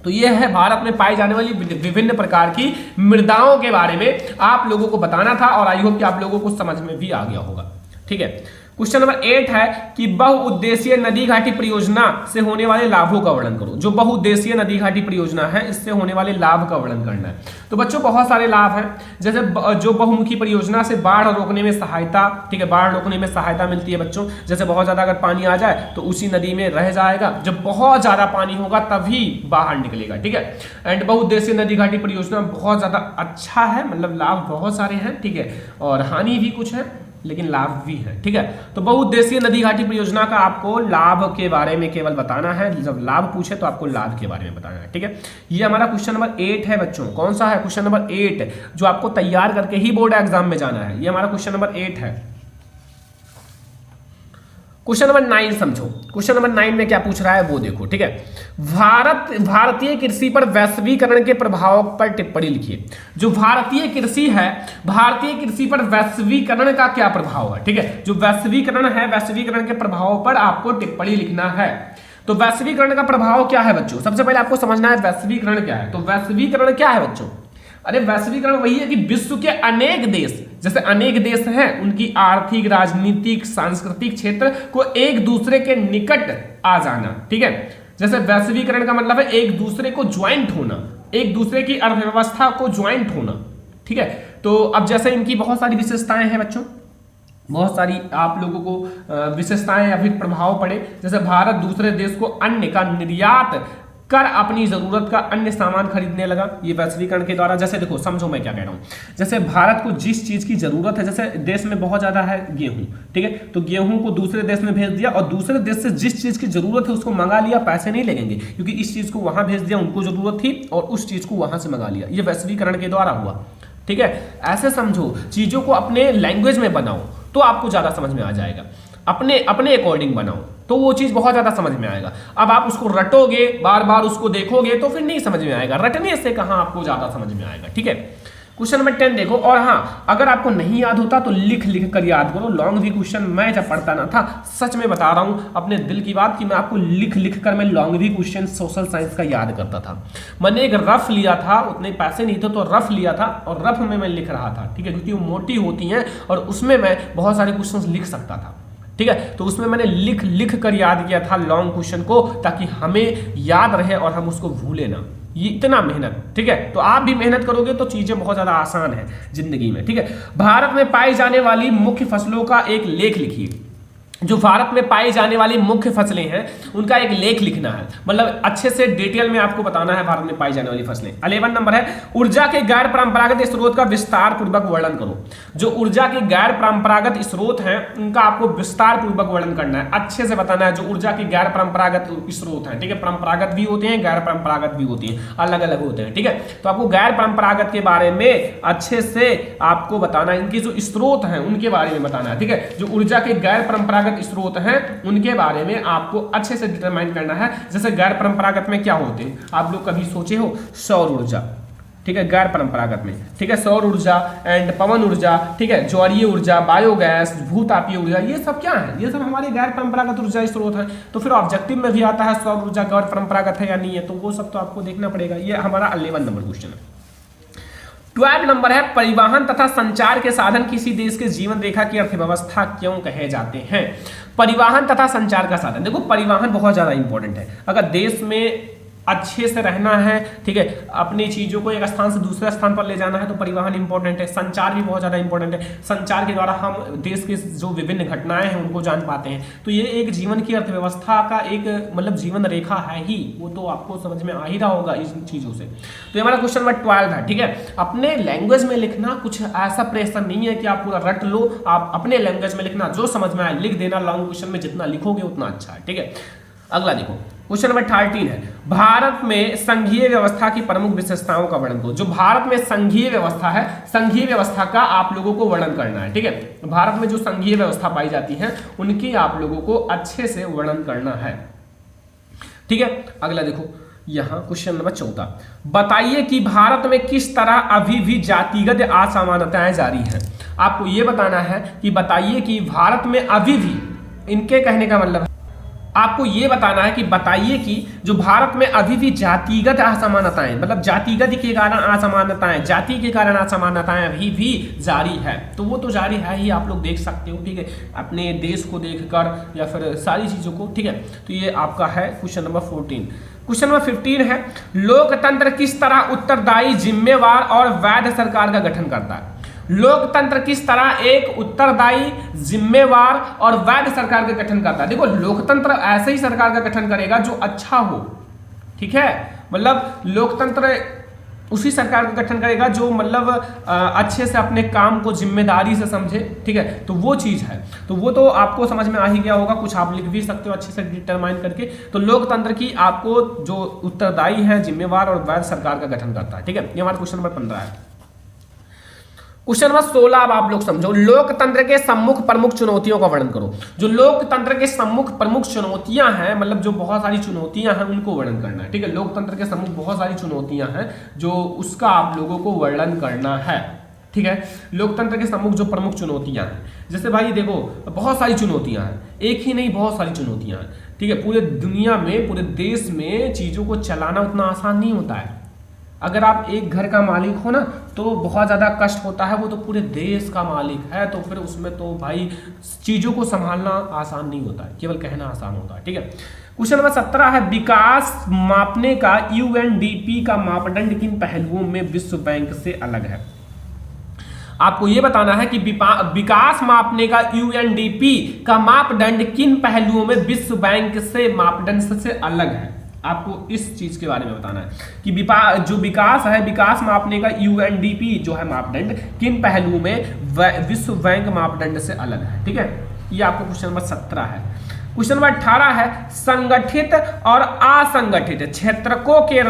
तो ये है भारत में पाई जाने वाली विभिन्न प्रकार की मृदाओं के बारे में आप लोगों को बताना था और आई होप कि आप लोगों को समझ में भी आ गया होगा, ठीक है। क्वेश्चन नंबर 8 है कि बहुउद्देशीय नदी घाटी परियोजना से होने वाले लाभों का वर्णन करो। जो बहुउद्देशीय नदी घाटी परियोजना है इससे होने वाले लाभ का वर्णन करना है। तो बच्चों बहुत सारे लाभ हैं, जैसे जो बहुमुखी परियोजना से बाढ़ रोकने में सहायता, ठीक है, बाढ़ रोकने में सहायता मिलती है बच्चों। जैसे बहुत ज्यादा अगर पानी आ जाए तो उसी नदी में रह जाएगा, जब बहुत ज्यादा पानी होगा तभी बाहर निकलेगा, ठीक है। एंड बहुउद्देशीय नदी घाटी परियोजना बहुत ज्यादा अच्छा है, मतलब लाभ बहुत सारे हैं, ठीक है, और हानि भी कुछ है। लेकिन लाभ भी है। ठीक है, तो बहुउद्देशीय नदी घाटी परियोजना का आपको लाभ के बारे में केवल बताना है। जब लाभ पूछे तो आपको लाभ के बारे में बताना है। ठीक है, ये हमारा क्वेश्चन नंबर 8 है बच्चों। कौन सा है? क्वेश्चन नंबर 8, जो आपको तैयार करके ही बोर्ड एग्जाम में जाना है। ये हमारा क्वेश्चन नंबर 8 है। क्वेश्चन नंबर 9 समझो। क्वेश्चन नंबर 9 में क्या पूछ रहा है वो देखो। ठीक है, भारतीय कृषि पर वैश्वीकरण के प्रभाव पर टिप्पणी लिखिए। जो भारतीय कृषि है, भारतीय कृषि पर वैश्वीकरण का क्या प्रभाव है? ठीक है, जो वैश्वीकरण है, वैश्वीकरण के प्रभाव पर आपको टिप्पणी लिखना है। तो वैश्वीकरण का प्रभाव क्या है बच्चों? सबसे पहले आपको समझना है वैश्वीकरण क्या है। तो वैश्वीकरण क्या है बच्चों? अरे वैश्वीकरण वही है कि विश्व के अनेक देश, जैसे अनेक देश हैं, उनकी आर्थिक, राजनीतिक, सांस्कृतिक क्षेत्र को एक दूसरे के निकट आ जाना। ठीक है, जैसे वैश्वीकरण का मतलब है एक दूसरे को ज्वाइंट होना, एक दूसरे की अर्थव्यवस्था को ज्वाइंट होना। ठीक है, तो अब जैसे इनकी बहुत सारी विशेषताएं हैं बच्चों, बहुत सारी आप लोगों को विशेषताएं या फिर प्रभाव पड़े। जैसे भारत दूसरे देश को अन्न का निर्यात कर अपनी जरूरत का अन्य सामान खरीदने लगा, ये वैश्वीकरण के द्वारा। जैसे देखो, समझो मैं क्या कह रहा हूँ। जैसे भारत को जिस चीज की जरूरत है, जैसे देश में बहुत ज्यादा है गेहूं, ठीक है, तो गेहूं को दूसरे देश में भेज दिया और दूसरे देश से जिस चीज की जरूरत है उसको मंगा लिया, पैसे नहीं लगेंगे क्योंकि इस चीज को वहां भेज दिया, उनको जरूरत थी और उस चीज को वहां से मंगा लिया। ये वैश्वीकरण के द्वारा हुआ। ठीक है, ऐसे समझो, चीजों को अपने लैंग्वेज में बनाओ तो आपको ज्यादा समझ में आ जाएगा। अपने अपने अकॉर्डिंग बनाओ तो वो चीज बहुत ज्यादा समझ में आएगा। अब आप उसको रटोगे, बार बार उसको देखोगे तो फिर नहीं समझ में आएगा। रटने से कहां आपको ज्यादा समझ में आएगा। ठीक है, क्वेश्चन नंबर 10 देखो। और हाँ, अगर आपको नहीं याद होता तो लिख लिख कर याद करो। लॉन्ग भी क्वेश्चन मैं जब पढ़ता ना था, सच में बता रहा हूं अपने दिल की बात, कि मैं आपको लिख लिख कर मैं लॉन्ग भी क्वेश्चन सोशल साइंस का याद करता था। मैंने एक रफ लिया था, उतने पैसे नहीं थे तो रफ लिया था और रफ में मैं लिख रहा था। ठीक है, क्योंकि वो मोटी होती हैं और उसमें मैं बहुत सारे क्वेश्चन लिख सकता था। ठीक है, तो उसमें मैंने लिख लिख कर याद किया था लॉन्ग क्वेश्चन को, ताकि हमें याद रहे और हम उसको भूले ना। ये इतना मेहनत। ठीक है, तो आप भी मेहनत करोगे तो चीजें बहुत ज्यादा आसान है जिंदगी में। ठीक है, भारत में पाई जाने वाली मुख्य फसलों का एक लेख लिखिए। जो भारत में पाई जाने वाली मुख्य फसलें हैं उनका एक लेख लिखना है, मतलब अच्छे से डिटेल में आपको बताना है भारत में पाई जाने वाली फसलें। 11 नंबर है, ऊर्जा के गैर परंपरागत स्रोत का विस्तार पूर्वक वर्णन करो। जो ऊर्जा के गैर परंपरागत स्रोत हैं उनका आपको विस्तार पूर्वक वर्णन करना है, अच्छे से बताना है। जो ऊर्जा के गैर परंपरागत स्रोत हैं, ठीक है, परंपरागत भी होते हैं, गैर परंपरागत भी होती हैं, अलग अलग होते हैं। ठीक है, तो आपको गैर परंपरागत के बारे में अच्छे से आपको बताना है, इनके जो स्रोत हैं उनके बारे में बताना है। ठीक है, जो ऊर्जा के गैर परंपरागत स्रोत हैं उनके बारे में आपको अच्छे से डिटरमाइन करना है। जैसे गैर परंपरागत में क्या होते हैं, आप लोग कभी सोचे हो? सौर ऊर्जा, ठीक है, गैर परंपरागत में, ठीक है, सौर ऊर्जा एंड पवन ऊर्जा, ठीक है, ज्वारीय ऊर्जा, बायोगैस, भूतापीय ऊर्जा, ये सब क्या है? ये सब हमारे गैर परंपरागत ऊर्जा स्रोत है। तो फिर ऑब्जेक्टिव में भी आता है सौर ऊर्जा गैर परंपरागत है या नहीं है, तो वो सब तो आपको देखना पड़ेगा। ये हमारा 11 नंबर क्वेश्चन है। 12 नंबर है, परिवहन तथा संचार के साधन किसी देश के जीवन रेखा की अर्थव्यवस्था क्यों कहे जाते हैं? परिवहन तथा संचार का साधन, देखो परिवहन बहुत ज्यादा इंपॉर्टेंट है। अगर देश में अच्छे से रहना है, ठीक है, अपनी चीजों को एक स्थान से दूसरे स्थान पर ले जाना है तो परिवहन इंपॉर्टेंट है। संचार भी बहुत ज्यादा इंपॉर्टेंट है। संचार के द्वारा हम देश के जो विभिन्न घटनाएं हैं उनको जान पाते हैं। तो ये एक जीवन की अर्थव्यवस्था का एक मतलब जीवन रेखा है ही, वो तो आपको समझ में आ ही रहा होगा इन चीजों से। तो ये हमारा क्वेश्चन नंबर 12 है। ठीक है, अपने लैंग्वेज में लिखना, कुछ ऐसा प्रेशर नहीं है कि आप पूरा रट लो, आप अपने लैंग्वेज में लिखना, जो समझ में आए लिख देना। लॉन्ग क्वेश्चन में जितना लिखोगे उतना अच्छा है। ठीक है, अगला देखो, क्वेश्चन नंबर 13 है, भारत में संघीय व्यवस्था की प्रमुख विशेषताओं का वर्णन करो। जो भारत में संघीय व्यवस्था है, संघीय व्यवस्था का आप लोगों को वर्णन करना है। ठीक है, भारत में जो संघीय व्यवस्था पाई जाती है उनकी आप लोगों को अच्छे से वर्णन करना है। ठीक है, अगला देखो, यहां क्वेश्चन नंबर 14, बताइए कि भारत में किस तरह अभी भी जातिगत असमानताएं जारी हैं। आपको यह बताना है कि बताइए कि भारत में अभी भी, इनके कहने का मतलब आपको यह बताना है कि बताइए कि जो भारत में अभी भी जातिगत असमानताएं, मतलब जातिगत के कारण असमानताएं, जाति के कारण असमानताएं अभी भी जारी है। तो वो तो जारी है ही, आप लोग देख सकते हो। ठीक है, अपने देश को देखकर या फिर सारी चीजों को। ठीक है, तो ये आपका है क्वेश्चन नंबर 14। क्वेश्चन नंबर 15 है, लोकतंत्र किस तरह उत्तरदायी, जिम्मेवार और वैध सरकार का गठन करता है। लोकतंत्र किस तरह एक उत्तरदायी, जिम्मेवार और वैध सरकार का गठन करता है। देखो, लोकतंत्र ऐसे ही सरकार का गठन करेगा जो अच्छा हो। ठीक है, मतलब लोकतंत्र उसी सरकार का गठन करेगा जो मतलब अच्छे से अपने काम को जिम्मेदारी से समझे, ठीक है। तो वो चीज़ है, तो वो तो आपको समझ में आ ही गया होगा, कुछ आप लिख भी सकते हो अच्छे से डिटरमाइन करके। तो लोकतंत्र की आपको जो उत्तरदायी है, जिम्मेवार और वैध सरकार का गठन करता है, ठीक है। ये हमारा क्वेश्चन नंबर 15 है। क्वेश्चन नंबर 16 अब आप लोग समझो, लोकतंत्र के सम्मुख प्रमुख चुनौतियों का वर्णन करो। जो लोकतंत्र के सम्मुख प्रमुख चुनौतियां हैं, मतलब जो बहुत सारी चुनौतियां हैं उनको वर्णन करना है, ठीक है। लोकतंत्र के सम्मुख बहुत सारी चुनौतियां हैं जो उसका आप लोगों को वर्णन करना है, ठीक है। लोकतंत्र के सम्मुख जो प्रमुख चुनौतियां हैं, जैसे भाई देखो बहुत सारी चुनौतियां हैं, एक ही नहीं बहुत सारी चुनौतियां हैं, ठीक है। पूरे दुनिया में, पूरे देश में चीजों को चलाना उतना आसान नहीं होता है। अगर आप एक घर का मालिक हो ना तो बहुत ज़्यादा कष्ट होता है, वो तो पूरे देश का मालिक है, तो फिर उसमें तो भाई चीज़ों को संभालना आसान नहीं होता है, केवल कहना आसान होता है, ठीक है। क्वेश्चन नंबर 17 है, विकास मापने का यूएनडीपी का मापदंड किन पहलुओं में विश्व बैंक से अलग है। आपको यह बताना है कि विकास मापने का यूएनडीपी का मापदंड किन पहलुओं में विश्व बैंक से मापदंड से अलग है। आपको इस चीज के बारे में बताना है कि जो विकास है, विकास मापने का यूएनडीपी जो है मापदंड किन पहलुओं में विश्व बैंक मापदंड से अलग है, ठीक है। ये आपको क्वेश्चन नंबर 17 है। क्वेश्चन नंबर 18 है, संगठित और असंगठित क्षेत्रकों के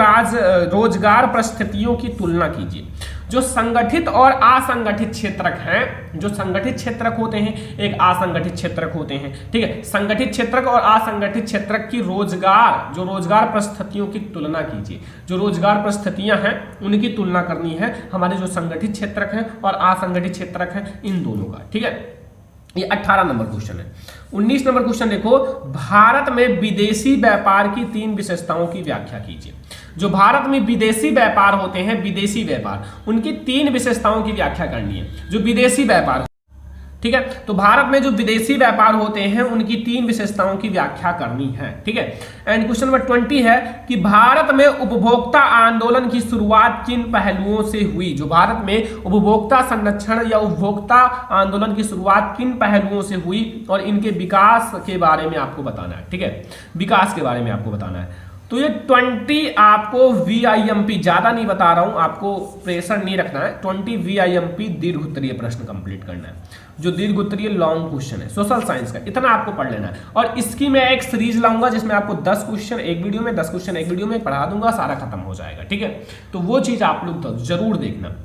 रोजगार परिस्थितियों की तुलना कीजिए। जो संगठित और असंगठित क्षेत्रक हैं, जो संगठित क्षेत्रक होते हैं, एक असंगठित क्षेत्रक होते हैं, ठीक है। संगठित क्षेत्रक और असंगठित क्षेत्रक की रोजगार परिस्थितियों की तुलना कीजिए। जो रोजगार परिस्थितियां हैं उनकी तुलना करनी है हमारे जो संगठित क्षेत्रक हैं और असंगठित क्षेत्रक हैं, इन दोनों का, ठीक है। ये 18 नंबर क्वेश्चन है। 19 नंबर क्वेश्चन देखो, भारत में विदेशी व्यापार की 3 विशेषताओं की व्याख्या कीजिए। जो भारत में विदेशी व्यापार होते हैं, विदेशी व्यापार, उनकी 3 विशेषताओं की व्याख्या करनी है। जो विदेशी व्यापार, ठीक है, तो भारत में जो विदेशी व्यापार होते हैं उनकी 3 विशेषताओं की व्याख्या करनी है, ठीक है। एंड क्वेश्चन नंबर 20 है कि भारत में उपभोक्ता आंदोलन की शुरुआत किन पहलुओं से हुई। जो भारत में उपभोक्ता संरक्षण या उपभोक्ता आंदोलन की शुरुआत किन पहलुओं से हुई और इनके विकास के बारे में आपको बताना है, ठीक है। विकास के बारे में आपको बताना है। तो ये 20 आपको VIMP, ज्यादा नहीं बता रहा हूं, आपको प्रेशर नहीं रखना है। 20 VIMP दीर्घ उत्तरीय प्रश्न कंप्लीट करना है, जो दीर्घ उत्तरीय लॉन्ग क्वेश्चन है सोशल साइंस का, इतना आपको पढ़ लेना है। और इसकी मैं एक सीरीज लाऊंगा जिसमें आपको 10 क्वेश्चन एक वीडियो में, 10 क्वेश्चन एक वीडियो में पढ़ा दूंगा, सारा खत्म हो जाएगा, ठीक है। तो वो चीज आप लोग जरूर देखना।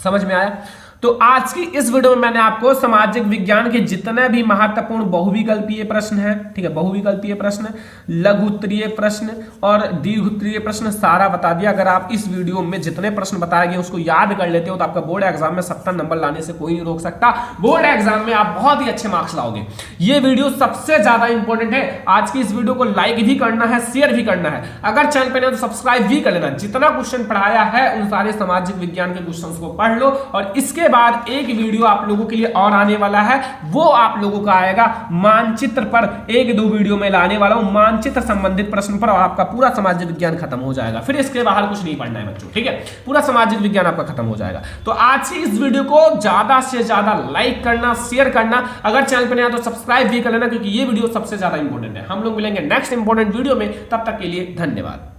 समझ में आया? तो आज की इस वीडियो में मैंने आपको सामाजिक विज्ञान के जितने भी महत्वपूर्ण बहुविकल्पीय प्रश्न हैं, ठीक है, बहुविकल्पीय प्रश्न, लघु उत्तरीय प्रश्न और दीर्घ उत्तरीय प्रश्न सारा बता दिया। अगर आप इस वीडियो में जितने प्रश्न बताए गए उसको याद कर लेते हो तो आपका बोर्ड एग्जाम में 70 नंबर लाने से कोई नहीं रोक सकता। बोर्ड एग्जाम में आप बहुत ही अच्छे मार्क्स लाओगे। ये वीडियो सबसे ज्यादा इंपॉर्टेंट है। आज की इस वीडियो को लाइक भी करना है, शेयर भी करना है। अगर चैनल पर नहीं तो सब्सक्राइब भी कर लेना। जितना क्वेश्चन पढ़ाया है उन सारे सामाजिक विज्ञान के क्वेश्चन को पढ़ लो। और इसके बाद एक वीडियो आप लोगों के लिए और आने वाला है, वो आप लोगों का आएगा मानचित्र पर। 1-2 वीडियो में लाने वाला हूं मानचित्र संबंधित प्रश्न पर, और आपका पूरा सामाजिक विज्ञान खत्म हो जाएगा। फिर इसके बाहर कुछ नहीं पढ़ना है बच्चों, ठीक है। पूरा सामाजिक विज्ञान आपका खत्म हो जाएगा। तो आज की इस वीडियो को ज्यादा से ज्यादा लाइक करना, शेयर करना। अगर चैनल पर नहीं तो सब्सक्राइब भी कर लेना, क्योंकि ये वीडियो सबसे ज्यादा इंपॉर्टेंट है। हम लोग मिलेंगे नेक्स्ट इंपॉर्टेंट वीडियो में, तब तक के लिए धन्यवाद।